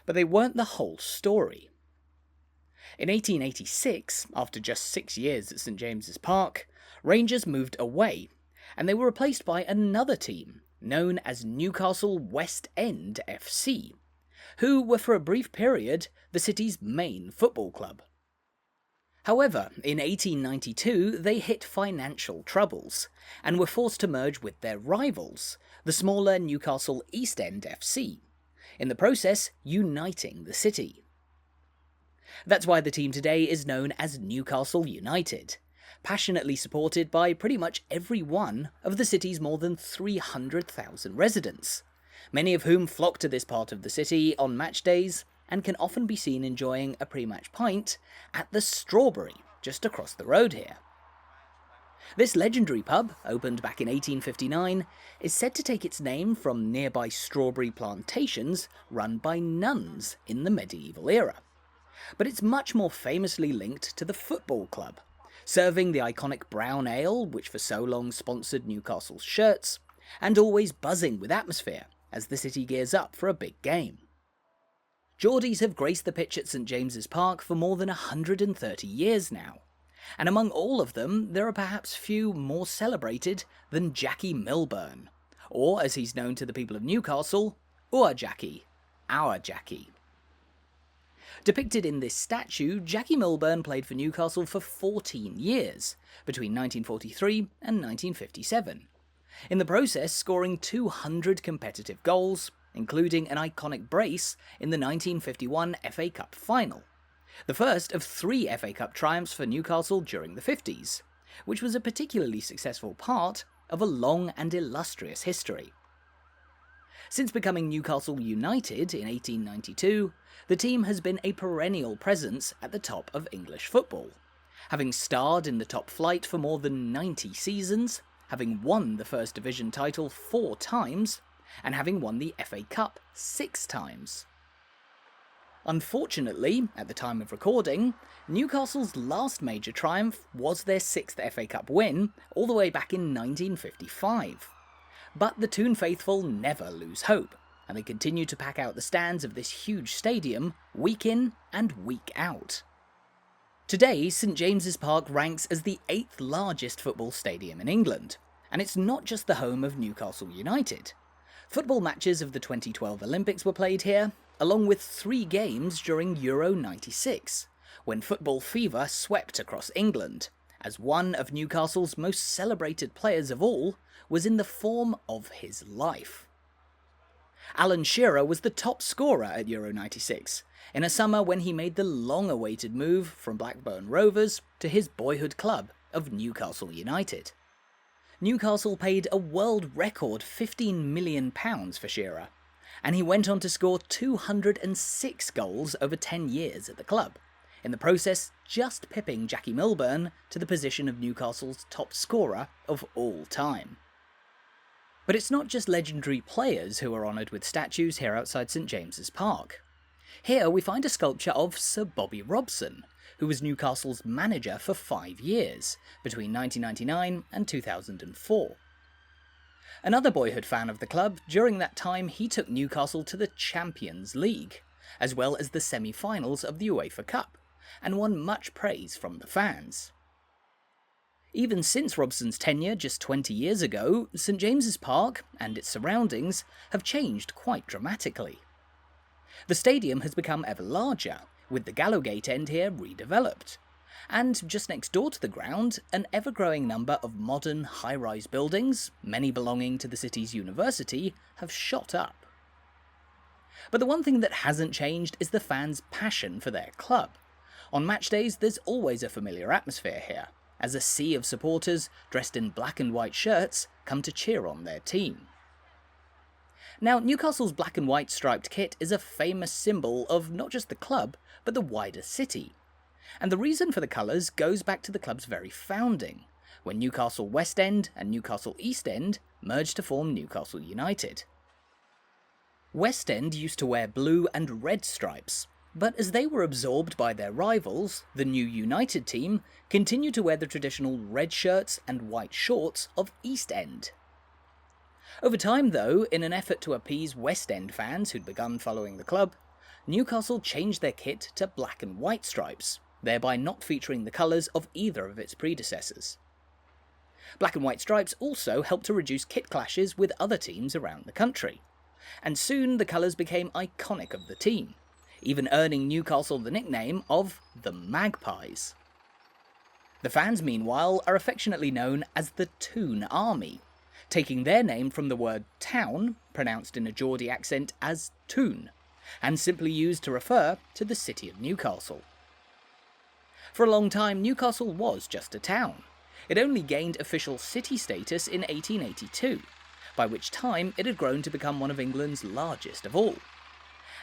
but they weren't the whole story. In 1886, after just 6 years at St James's Park, Rangers moved away, and they were replaced by another team, known as Newcastle West End FC, who were for a brief period the city's main football club. However, in 1892 they hit financial troubles, and were forced to merge with their rivals, the smaller Newcastle East End FC, in the process uniting the city. That's why the team today is known as Newcastle United, passionately supported by pretty much every one of the city's more than 300,000 residents, many of whom flock to this part of the city on match days and can often be seen enjoying a pre-match pint at the Strawberry, just across the road here. This legendary pub, opened back in 1859, is said to take its name from nearby strawberry plantations run by nuns in the medieval era. But it's much more famously linked to the football club, serving the iconic brown ale which for so long sponsored Newcastle's shirts, and always buzzing with atmosphere as the city gears up for a big game. Geordies have graced the pitch at St James's Park for more than 130 years now, and among all of them there are perhaps few more celebrated than Jackie Milburn, or as he's known to the people of Newcastle, Our Jackie, our Jackie. Depicted in this statue, Jackie Milburn played for Newcastle for 14 years, between 1943 and 1957, in the process scoring 200 competitive goals, including an iconic brace in the 1951 FA Cup final, the first of 3 FA Cup triumphs for Newcastle during the 50s, which was a particularly successful part of a long and illustrious history. Since becoming Newcastle United in 1892, the team has been a perennial presence at the top of English football, having starred in the top flight for more than 90 seasons, having won the First Division title 4 times, and having won the FA Cup 6 times. Unfortunately, at the time of recording, Newcastle's last major triumph was their 6th FA Cup win, all the way back in 1955. But the Toon faithful never lose hope, and they continue to pack out the stands of this huge stadium week in and week out. Today, St James's Park ranks as the 8th largest football stadium in England, and it's not just the home of Newcastle United. Football matches of the 2012 Olympics were played here, along with 3 games during Euro '96, when football fever swept across England, as one of Newcastle's most celebrated players of all was in the form of his life. Alan Shearer was the top scorer at Euro '96, in a summer when he made the long-awaited move from Blackburn Rovers to his boyhood club of Newcastle United. Newcastle paid a world record £15 million for Shearer, and he went on to score 206 goals over 10 years at the club, in the process just pipping Jackie Milburn to the position of Newcastle's top scorer of all time. But it's not just legendary players who are honoured with statues here outside St James's Park. Here we find a sculpture of Sir Bobby Robson, who was Newcastle's manager for 5 years, between 1999 and 2004. Another boyhood fan of the club, during that time he took Newcastle to the Champions League, as well as the semi-finals of the UEFA Cup, and won much praise from the fans. Even since Robson's tenure just 20 years ago, St James's Park and its surroundings have changed quite dramatically. The stadium has become ever larger, with the Gallowgate end here redeveloped, and just next door to the ground, an ever-growing number of modern high-rise buildings, many belonging to the city's university, have shot up. But the one thing that hasn't changed is the fans' passion for their club. On match days, there's always a familiar atmosphere here, as a sea of supporters dressed in black and white shirts come to cheer on their team. Now, Newcastle's black and white striped kit is a famous symbol of not just the club, but the wider city. And the reason for the colours goes back to the club's very founding, when Newcastle West End and Newcastle East End merged to form Newcastle United. West End used to wear blue and red stripes, but as they were absorbed by their rivals, the new United team continued to wear the traditional red shirts and white shorts of East End. Over time though, in an effort to appease West End fans who'd begun following the club, Newcastle changed their kit to black and white stripes, thereby not featuring the colours of either of its predecessors. Black and white stripes also helped to reduce kit clashes with other teams around the country, and soon the colours became iconic of the team, even earning Newcastle the nickname of the Magpies. The fans, meanwhile, are affectionately known as the Toon Army, taking their name from the word town, pronounced in a Geordie accent as Toon, and simply used to refer to the city of Newcastle. For a long time, Newcastle was just a town. It only gained official city status in 1882, by which time it had grown to become one of England's largest of all.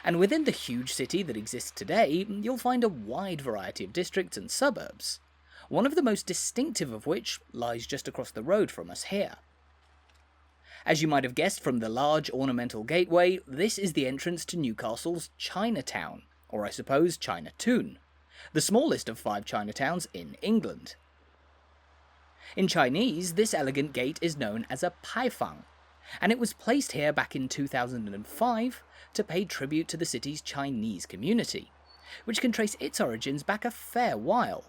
And within the huge city that exists today, you'll find a wide variety of districts and suburbs, one of the most distinctive of which lies just across the road from us here. As you might have guessed from the large ornamental gateway, this is the entrance to Newcastle's Chinatown, or I suppose Chinatown, the smallest of 5 Chinatowns in England. In Chinese, this elegant gate is known as a paifang, and it was placed here back in 2005 to pay tribute to the city's Chinese community, which can trace its origins back a fair while,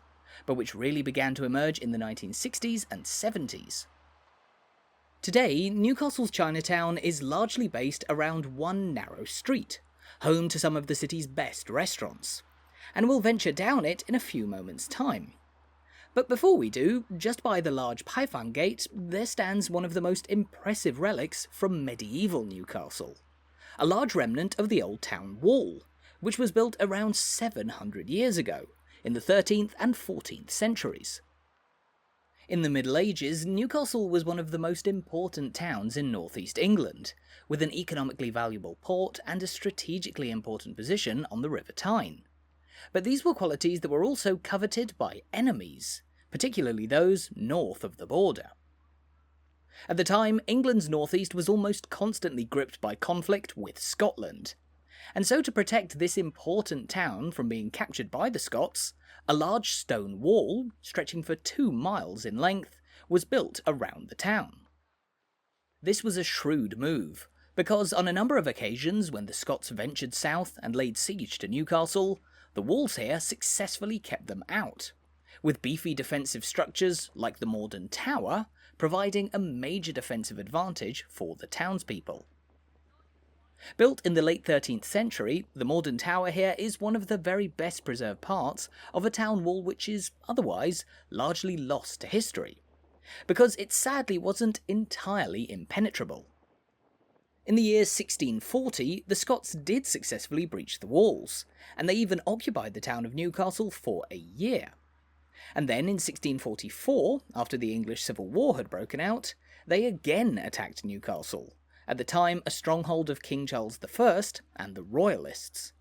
but which really began to emerge in the 1960s and 70s. Today, Newcastle's Chinatown is largely based around one narrow street, home to some of the city's best restaurants, and we'll venture down it in a few moments' time. But before we do, just by the large Paifang Gate, there stands one of the most impressive relics from medieval Newcastle, a large remnant of the old town wall, which was built around 700 years ago, in the 13th and 14th centuries. In the Middle Ages, Newcastle was one of the most important towns in northeast England, with an economically valuable port and a strategically important position on the River Tyne. But these were qualities that were also coveted by enemies, particularly those north of the border. At the time, England's northeast was almost constantly gripped by conflict with Scotland, and so to protect this important town from being captured by the Scots, a large stone wall, stretching for 2 miles in length, was built around the town. This was a shrewd move, because on a number of occasions when the Scots ventured south and laid siege to Newcastle, the walls here successfully kept them out, with beefy defensive structures like the Morden Tower providing a major defensive advantage for the townspeople. Built in the late 13th century, the Morden Tower here is one of the very best preserved parts of a town wall which is otherwise largely lost to history, because it sadly wasn't entirely impenetrable. In the year 1640, the Scots did successfully breach the walls, and they even occupied the town of Newcastle for a year. And then in 1644, after the English Civil War had broken out, they again attacked Newcastle, at the time a stronghold of King Charles I and the Royalists.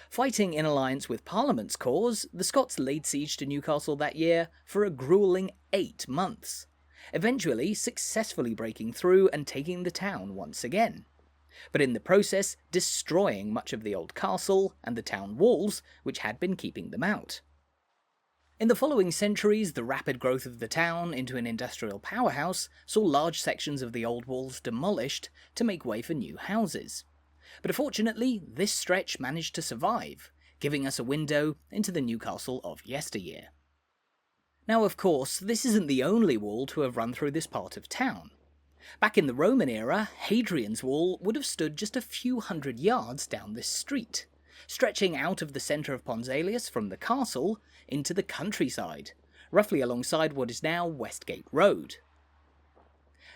Fighting in alliance with Parliament's cause, the Scots laid siege to Newcastle that year for a gruelling 8 months, eventually successfully breaking through and taking the town once again, but in the process destroying much of the old castle and the town walls which had been keeping them out. In the following centuries, the rapid growth of the town into an industrial powerhouse saw large sections of the old walls demolished to make way for new houses. But fortunately, this stretch managed to survive, giving us a window into the Newcastle of yesteryear. Now, of course, this isn't the only wall to have run through this part of town. Back in the Roman era, Hadrian's Wall would have stood just a few hundred yards down this street, stretching out of the centre of Pons Aelius from the castle into the countryside, roughly alongside what is now Westgate Road.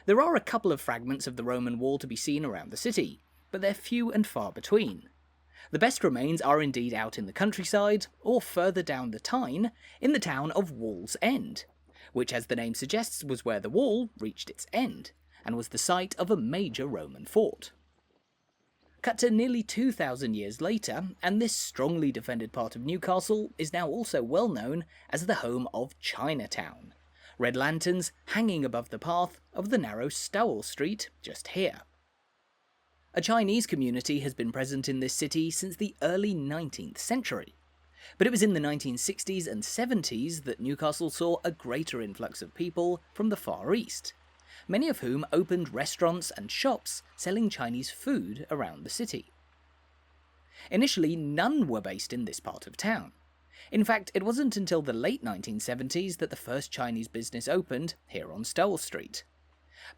There are a couple of fragments of the Roman wall to be seen around the city, but they're few and far between. The best remains are indeed out in the countryside, or further down the Tyne, in the town of Wallsend, which, as the name suggests, was where the wall reached its end, and was the site of a major Roman fort. Cut to nearly 2,000 years later, and this strongly defended part of Newcastle is now also well known as the home of Chinatown, red lanterns hanging above the path of the narrow Stowell Street just here. A Chinese community has been present in this city since the early 19th century, but it was in the 1960s and 70s that Newcastle saw a greater influx of people from the Far East, many of whom opened restaurants and shops selling Chinese food around the city. Initially, none were based in this part of town. In fact, it wasn't until the late 1970s that the first Chinese business opened here on Stowell Street.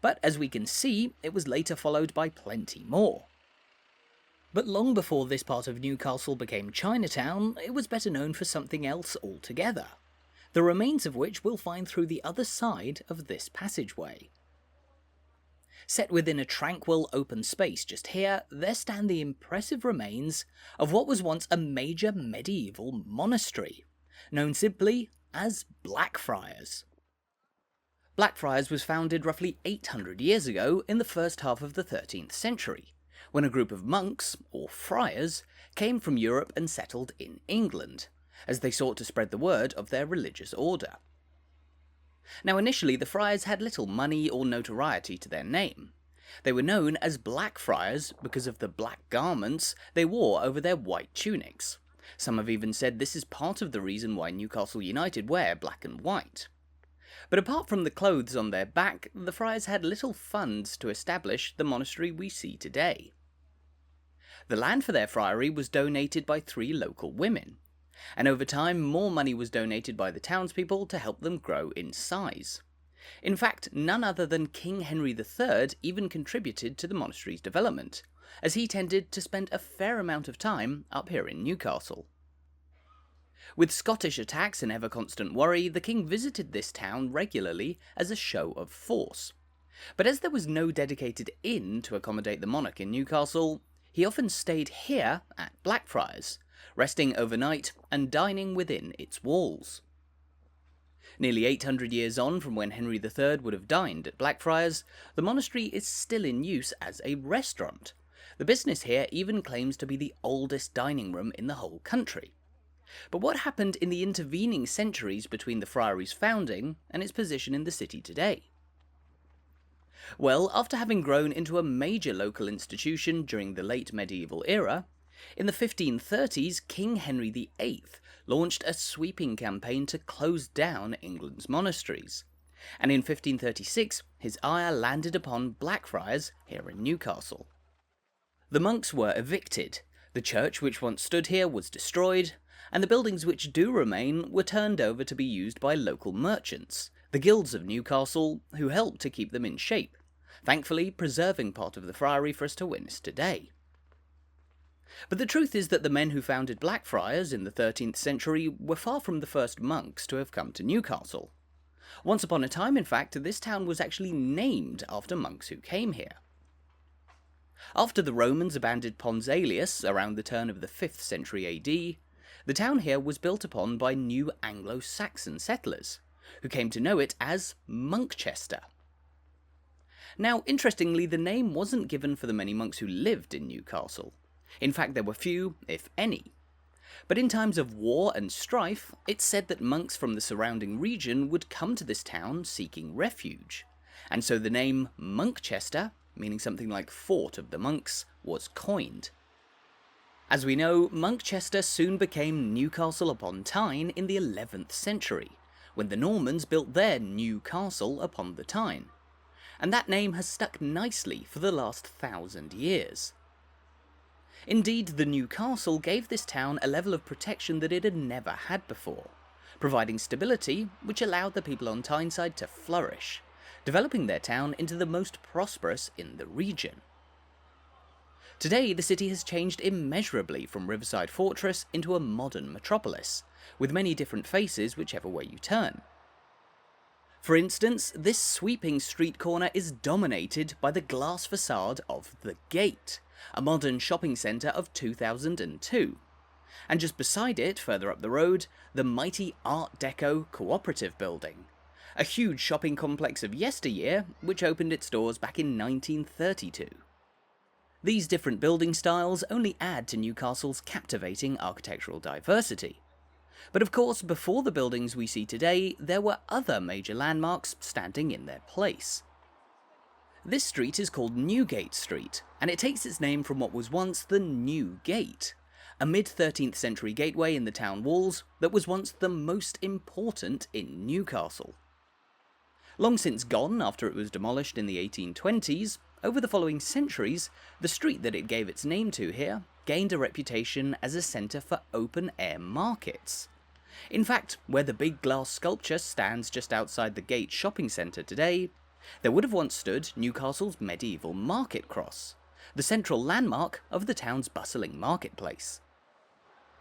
But as we can see, it was later followed by plenty more. But long before this part of Newcastle became Chinatown, it was better known for something else altogether, the remains of which we'll find through the other side of this passageway. Set within a tranquil open space just here, there stand the impressive remains of what was once a major medieval monastery, known simply as Blackfriars. Blackfriars was founded roughly 800 years ago in the first half of the 13th century, when a group of monks, or friars, came from Europe and settled in England, as they sought to spread the word of their religious order. Now initially the friars had little money or notoriety to their name. They were known as Blackfriars because of the black garments they wore over their white tunics. Some have even said this is part of the reason why Newcastle United wear black and white. But apart from the clothes on their back, the friars had little funds to establish the monastery we see today. The land for their friary was donated by 3 local women, and over time more money was donated by the townspeople to help them grow in size. In fact, none other than King Henry III even contributed to the monastery's development, as he tended to spend a fair amount of time up here in Newcastle. With Scottish attacks an ever-constant worry, the king visited this town regularly as a show of force. But as there was no dedicated inn to accommodate the monarch in Newcastle, he often stayed here at Blackfriars, resting overnight and dining within its walls. Nearly 800 years on from when Henry III would have dined at Blackfriars, the monastery is still in use as a restaurant. The business here even claims to be the oldest dining room in the whole country. But what happened in the intervening centuries between the friary's founding and its position in the city today? Well, after having grown into a major local institution during the late medieval era, in the 1530s King Henry VIII launched a sweeping campaign to close down England's monasteries, and in 1536 his ire landed upon Blackfriars here in Newcastle. The monks were evicted, the church which once stood here was destroyed, and the buildings which do remain were turned over to be used by local merchants, the guilds of Newcastle, who helped to keep them in shape, thankfully preserving part of the friary for us to witness today. But the truth is that the men who founded Blackfriars in the 13th century were far from the first monks to have come to Newcastle. Once upon a time, in fact, this town was actually named after monks who came here. After the Romans abandoned Pons Aelius around the turn of the 5th century AD, the town here was built upon by new Anglo-Saxon settlers, who came to know it as Monkchester. Now, interestingly, the name wasn't given for the many monks who lived in Newcastle. In fact, there were few, if any. But in times of war and strife, it's said that monks from the surrounding region would come to this town seeking refuge, and so the name Monkchester, meaning something like Fort of the Monks, was coined. As we know, Monkchester soon became Newcastle upon Tyne in the 11th century, when the Normans built their new castle upon the Tyne, and that name has stuck nicely for the last 1,000 years. Indeed, the new castle gave this town a level of protection that it had never had before, providing stability which allowed the people on Tyneside to flourish, developing their town into the most prosperous in the region. Today, the city has changed immeasurably from riverside fortress into a modern metropolis, with many different faces whichever way you turn. For instance, this sweeping street corner is dominated by the glass facade of The Gate, a modern shopping centre of 2002. And just beside it, further up the road, the mighty Art Deco Cooperative Building, a huge shopping complex of yesteryear which opened its doors back in 1932. These different building styles only add to Newcastle's captivating architectural diversity. But of course, before the buildings we see today, there were other major landmarks standing in their place. This street is called Newgate Street, and it takes its name from what was once the New Gate, a mid-13th century gateway in the town walls that was once the most important in Newcastle. Long since gone after it was demolished in the 1820s, over the following centuries, the street that it gave its name to here gained a reputation as a centre for open-air markets. In fact, where the big glass sculpture stands just outside the Gate shopping centre today, there would have once stood Newcastle's medieval market cross, the central landmark of the town's bustling marketplace.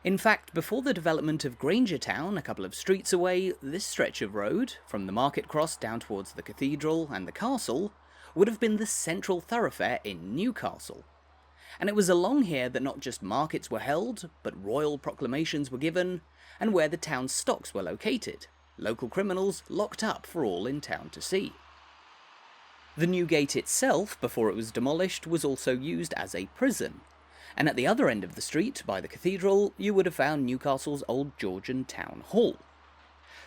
In fact, before the development of Grainger Town, a couple of streets away, this stretch of road, from the market cross down towards the cathedral and the castle, would have been the central thoroughfare in Newcastle. And it was along here that not just markets were held, but royal proclamations were given, and where the town's stocks were located, local criminals locked up for all in town to see. The new gate itself, before it was demolished, was also used as a prison, and at the other end of the street, by the cathedral, you would have found Newcastle's old Georgian town hall.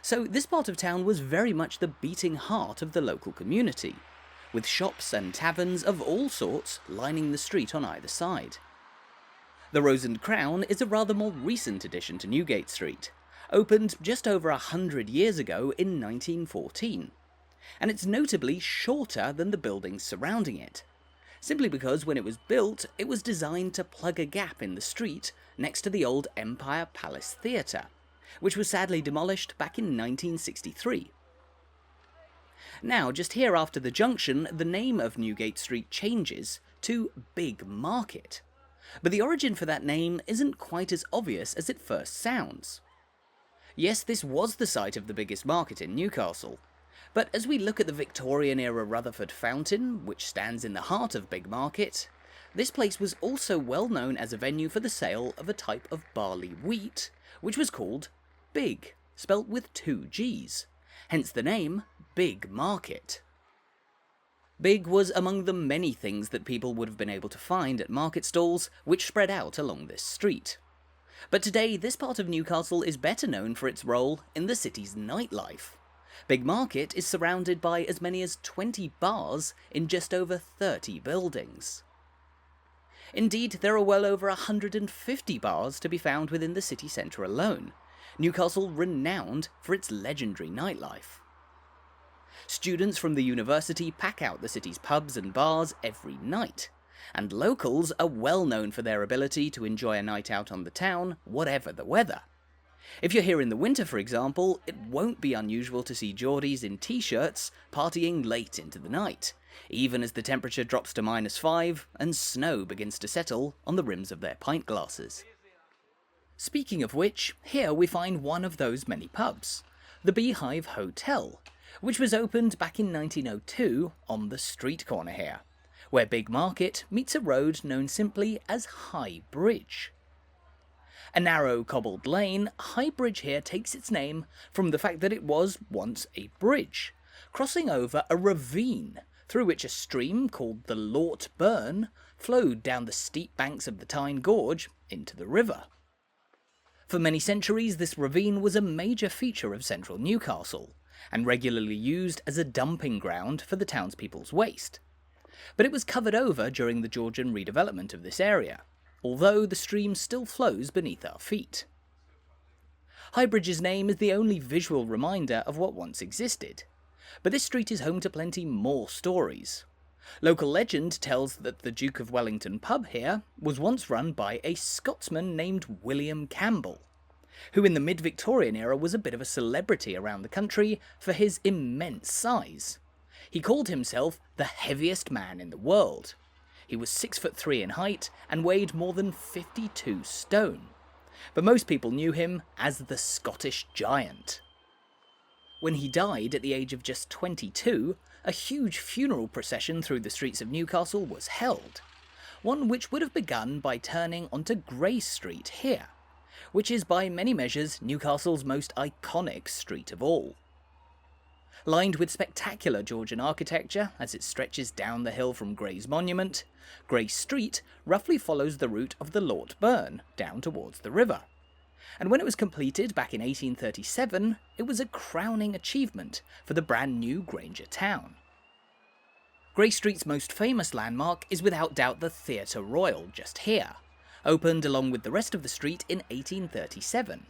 So this part of town was very much the beating heart of the local community, with shops and taverns of all sorts lining the street on either side. The Rose and Crown is a rather more recent addition to Newgate Street, opened just over 100 years ago in 1914. And it's notably shorter than the buildings surrounding it, simply because when it was built, it was designed to plug a gap in the street next to the old Empire Palace Theatre, which was sadly demolished back in 1963. Now, just here after the junction, the name of Newgate Street changes to Bigg Market, but the origin for that name isn't quite as obvious as it first sounds. Yes, this was the site of the biggest market in Newcastle, but as we look at the Victorian-era Rutherford Fountain, which stands in the heart of Bigg Market, this place was also well known as a venue for the sale of a type of barley wheat, which was called Bigg, spelt with 2 G's, hence the name Bigg Market. Bigg was among the many things that people would have been able to find at market stalls which spread out along this street. But today, this part of Newcastle is better known for its role in the city's nightlife. Bigg Market is surrounded by as many as 20 bars in just over 30 buildings. Indeed, there are well over 150 bars to be found within the city centre alone, Newcastle renowned for its legendary nightlife. Students from the university pack out the city's pubs and bars every night, and locals are well known for their ability to enjoy a night out on the town, whatever the weather. If you're here in the winter, for example, it won't be unusual to see Geordies in t-shirts partying late into the night, even as the temperature drops to -5 and snow begins to settle on the rims of their pint glasses. Speaking of which, here we find one of those many pubs, the Beehive Hotel, which was opened back in 1902 on the street corner here, where Bigg Market meets a road known simply as High Bridge. A narrow cobbled lane, High Bridge here takes its name from the fact that it was once a bridge, crossing over a ravine through which a stream called the Lort Burn flowed down the steep banks of the Tyne Gorge into the river. For many centuries, this ravine was a major feature of central Newcastle, and regularly used as a dumping ground for the townspeople's waste. But it was covered over during the Georgian redevelopment of this area, although the stream still flows beneath our feet. Highbridge's name is the only visual reminder of what once existed, but this street is home to plenty more stories. Local legend tells that the Duke of Wellington Pub here was once run by a Scotsman named William Campbell, who in the mid-Victorian era was a bit of a celebrity around the country for his immense size. He called himself the heaviest man in the world. He was 6'3" in height and weighed more than 52 stone, but most people knew him as the Scottish Giant. When he died at the age of just 22, a huge funeral procession through the streets of Newcastle was held, one which would have begun by turning onto Grainger Street here, which is by many measures Newcastle's most iconic street of all. Lined with spectacular Georgian architecture as it stretches down the hill from Gray's Monument, Grainger Street roughly follows the route of the Lort Burn down towards the river. And when it was completed back in 1837, it was a crowning achievement for the brand new Grainger town. Grainger Street's most famous landmark is without doubt the Theatre Royal just here, opened along with the rest of the street in 1837.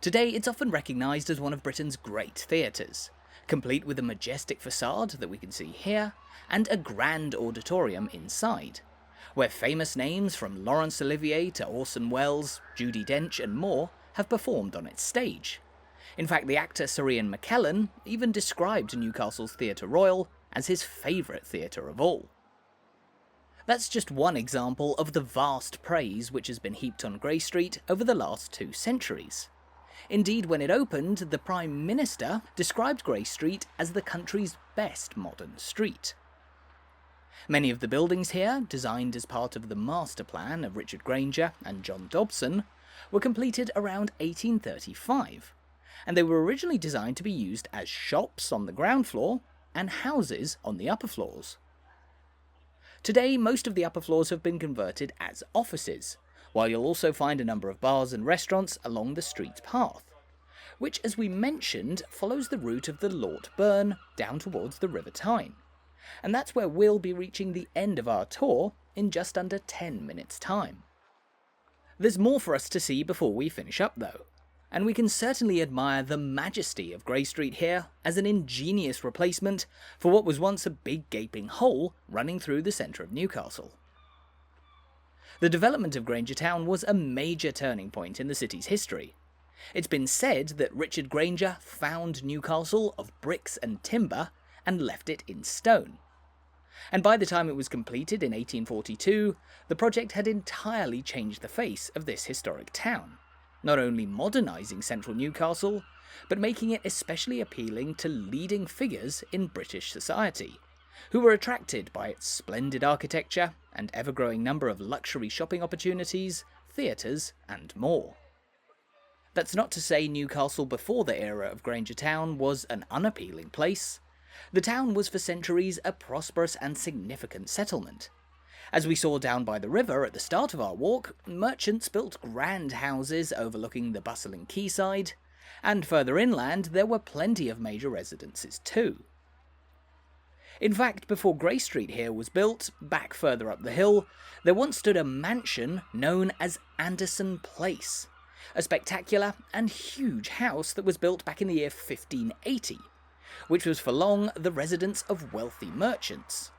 Today it's often recognised as one of Britain's great theatres, complete with a majestic facade that we can see here, and a grand auditorium inside, where famous names from Laurence Olivier to Orson Welles, Judi Dench and more have performed on its stage. In fact, the actor Sir Ian McKellen even described Newcastle's Theatre Royal as his favourite theatre of all. That's just one example of the vast praise which has been heaped on Grainger Street over the last 2 centuries. Indeed, when it opened, the Prime Minister described Grainger Street as the country's best modern street. Many of the buildings here, designed as part of the master plan of Richard Grainger and John Dobson, were completed around 1835, and they were originally designed to be used as shops on the ground floor and houses on the upper floors. Today, most of the upper floors have been converted as offices, while you'll also find a number of bars and restaurants along the street path, which, as we mentioned, follows the route of the Lort Burn down towards the River Tyne. And that's where we'll be reaching the end of our tour in just under 10 minutes' time. There's more for us to see before we finish up though, and we can certainly admire the majesty of Grainger Street here as an ingenious replacement for what was once a big gaping hole running through the centre of Newcastle. The development of Grainger Town was a major turning point in the city's history. It's been said that Richard Grainger found Newcastle of bricks and timber and left it in stone. And by the time it was completed in 1842, the project had entirely changed the face of this historic town, not only modernising central Newcastle, but making it especially appealing to leading figures in British society, who were attracted by its splendid architecture and ever-growing number of luxury shopping opportunities, theatres and more. That's not to say Newcastle before the era of Grainger Town was an unappealing place. The town was for centuries a prosperous and significant settlement. As we saw down by the river at the start of our walk, merchants built grand houses overlooking the bustling quayside, and further inland there were plenty of major residences too. In fact, before Grainger Street here was built, back further up the hill, there once stood a mansion known as Anderson Place, a spectacular and huge house that was built back in the year 1580, which was for long the residence of wealthy merchants.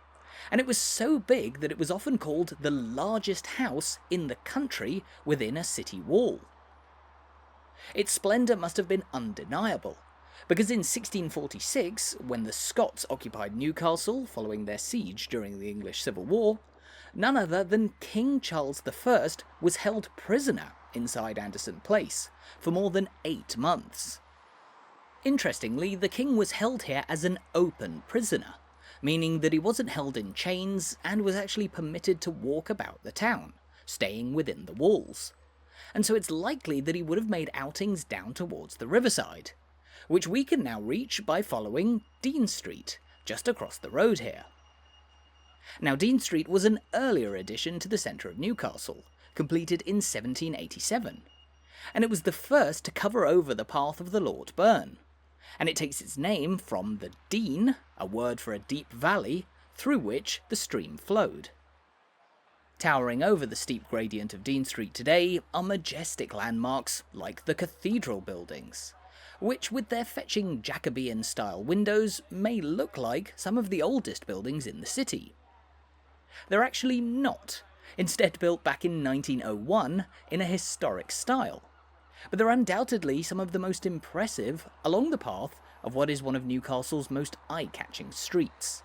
And it was so big that it was often called the largest house in the country within a city wall. Its splendour must have been undeniable, because in 1646, when the Scots occupied Newcastle following their siege during the English Civil War, none other than King Charles I was held prisoner inside Anderson Place for more than 8 months. Interestingly, the king was held here as an open prisoner, meaning that he wasn't held in chains and was actually permitted to walk about the town, staying within the walls. And so it's likely that he would have made outings down towards the riverside, which we can now reach by following Dean Street, just across the road here. Now, Dean Street was an earlier addition to the centre of Newcastle, completed in 1787, and it was the first to cover over the path of the Lord Burn, and it takes its name from the Dean, a word for a deep valley, through which the stream flowed. Towering over the steep gradient of Dean Street today are majestic landmarks like the Cathedral Buildings, which with their fetching Jacobean-style windows may look like some of the oldest buildings in the city. They're actually not, instead built back in 1901 in a historic style, but they're undoubtedly some of the most impressive along the path of what is one of Newcastle's most eye-catching streets.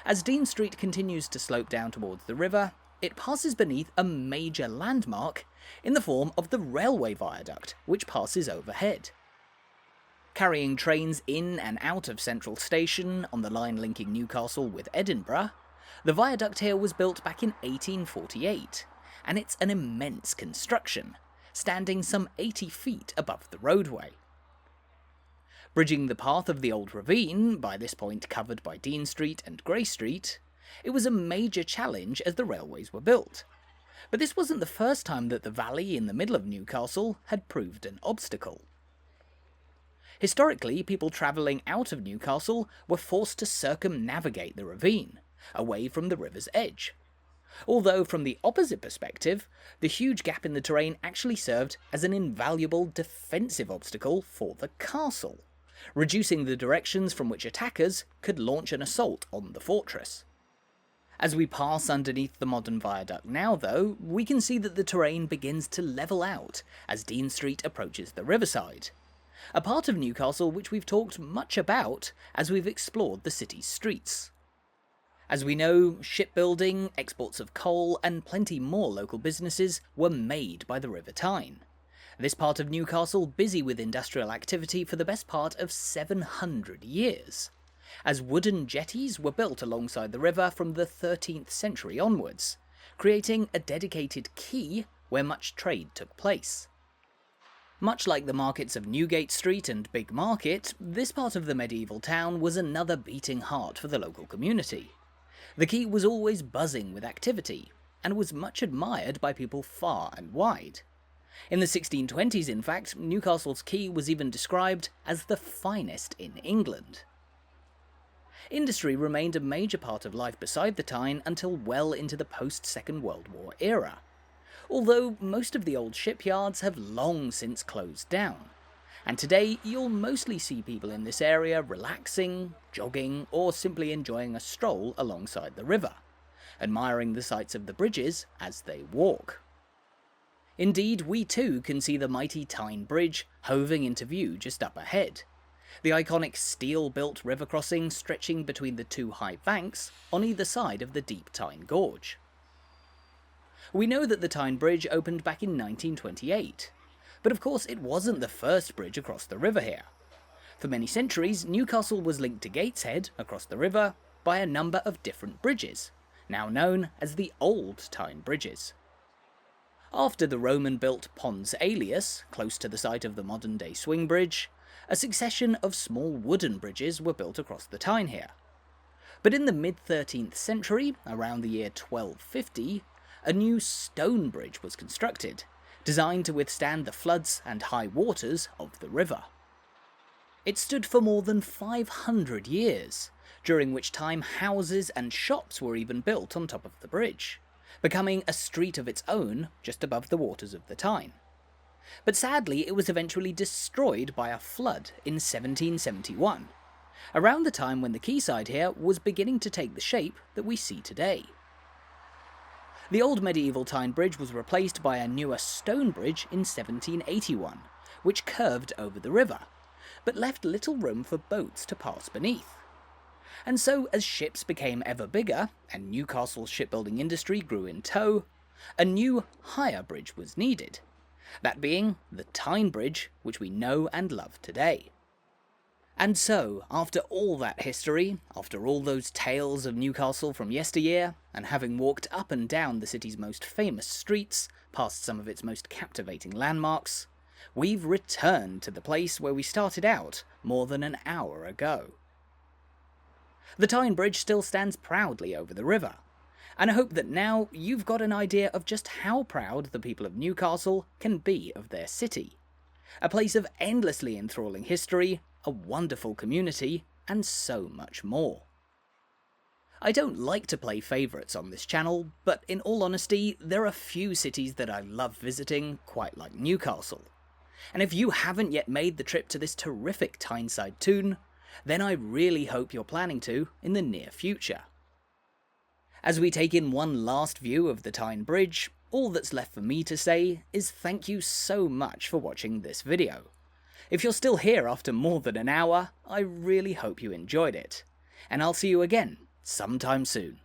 As Dean Street continues to slope down towards the river, it passes beneath a major landmark in the form of the railway viaduct, which passes overhead. Carrying trains in and out of Central Station on the line linking Newcastle with Edinburgh, the viaduct here was built back in 1848, and it's an immense construction, standing some 80 feet above the roadway. Bridging the path of the old ravine, by this point covered by Dean Street and Grainger Street, it was a major challenge as the railways were built. But this wasn't the first time that the valley in the middle of Newcastle had proved an obstacle. Historically, people travelling out of Newcastle were forced to circumnavigate the ravine, away from the river's edge. Although from the opposite perspective, the huge gap in the terrain actually served as an invaluable defensive obstacle for the castle, reducing the directions from which attackers could launch an assault on the fortress. As we pass underneath the modern viaduct now, though, we can see that the terrain begins to level out as Dean Street approaches the riverside, a part of Newcastle which we've talked much about as we've explored the city's streets. As we know, shipbuilding, exports of coal, and plenty more local businesses were made by the River Tyne. This part of Newcastle busy with industrial activity for the best part of 700 years, as wooden jetties were built alongside the river from the 13th century onwards, creating a dedicated quay where much trade took place. Much like the markets of Newgate Street and Bigg Market, this part of the medieval town was another beating heart for the local community. The quay was always buzzing with activity, and was much admired by people far and wide. In the 1620s, in fact, Newcastle's quay was even described as the finest in England. Industry remained a major part of life beside the Tyne until well into the post-Second World War era, although most of the old shipyards have long since closed down, and today you'll mostly see people in this area relaxing, jogging, or simply enjoying a stroll alongside the river, admiring the sights of the bridges as they walk. Indeed, we too can see the mighty Tyne Bridge hoving into view just up ahead, the iconic steel-built river crossing stretching between the two high banks on either side of the deep Tyne Gorge. We know that the Tyne Bridge opened back in 1928, but of course it wasn't the first bridge across the river here. For many centuries, Newcastle was linked to Gateshead, across the river, by a number of different bridges, now known as the Old Tyne Bridges. After the Roman-built Pons Aelius, close to the site of the modern-day swing bridge, a succession of small wooden bridges were built across the Tyne here. But in the mid-13th century, around the year 1250, a new stone bridge was constructed, designed to withstand the floods and high waters of the river. It stood for more than 500 years, during which time houses and shops were even built on top of the bridge, becoming a street of its own just above the waters of the Tyne. But sadly, it was eventually destroyed by a flood in 1771, around the time when the quayside here was beginning to take the shape that we see today. The old medieval Tyne Bridge was replaced by a newer stone bridge in 1781, which curved over the river, but left little room for boats to pass beneath. And so, as ships became ever bigger, and Newcastle's shipbuilding industry grew in tow, a new, higher bridge was needed, that being the Tyne Bridge, which we know and love today. And so, after all that history, after all those tales of Newcastle from yesteryear, and having walked up and down the city's most famous streets, past some of its most captivating landmarks, we've returned to the place where we started out more than an hour ago. The Tyne Bridge still stands proudly over the river, and I hope that now you've got an idea of just how proud the people of Newcastle can be of their city. A place of endlessly enthralling history, a wonderful community, and so much more. I don't like to play favourites on this channel, but in all honesty, there are few cities that I love visiting quite like Newcastle. And if you haven't yet made the trip to this terrific Tyneside town, then I really hope you're planning to in the near future. As we take in one last view of the Tyne Bridge, all that's left for me to say is thank you so much for watching this video. If you're still here after more than an hour, I really hope you enjoyed it. And I'll see you again sometime soon.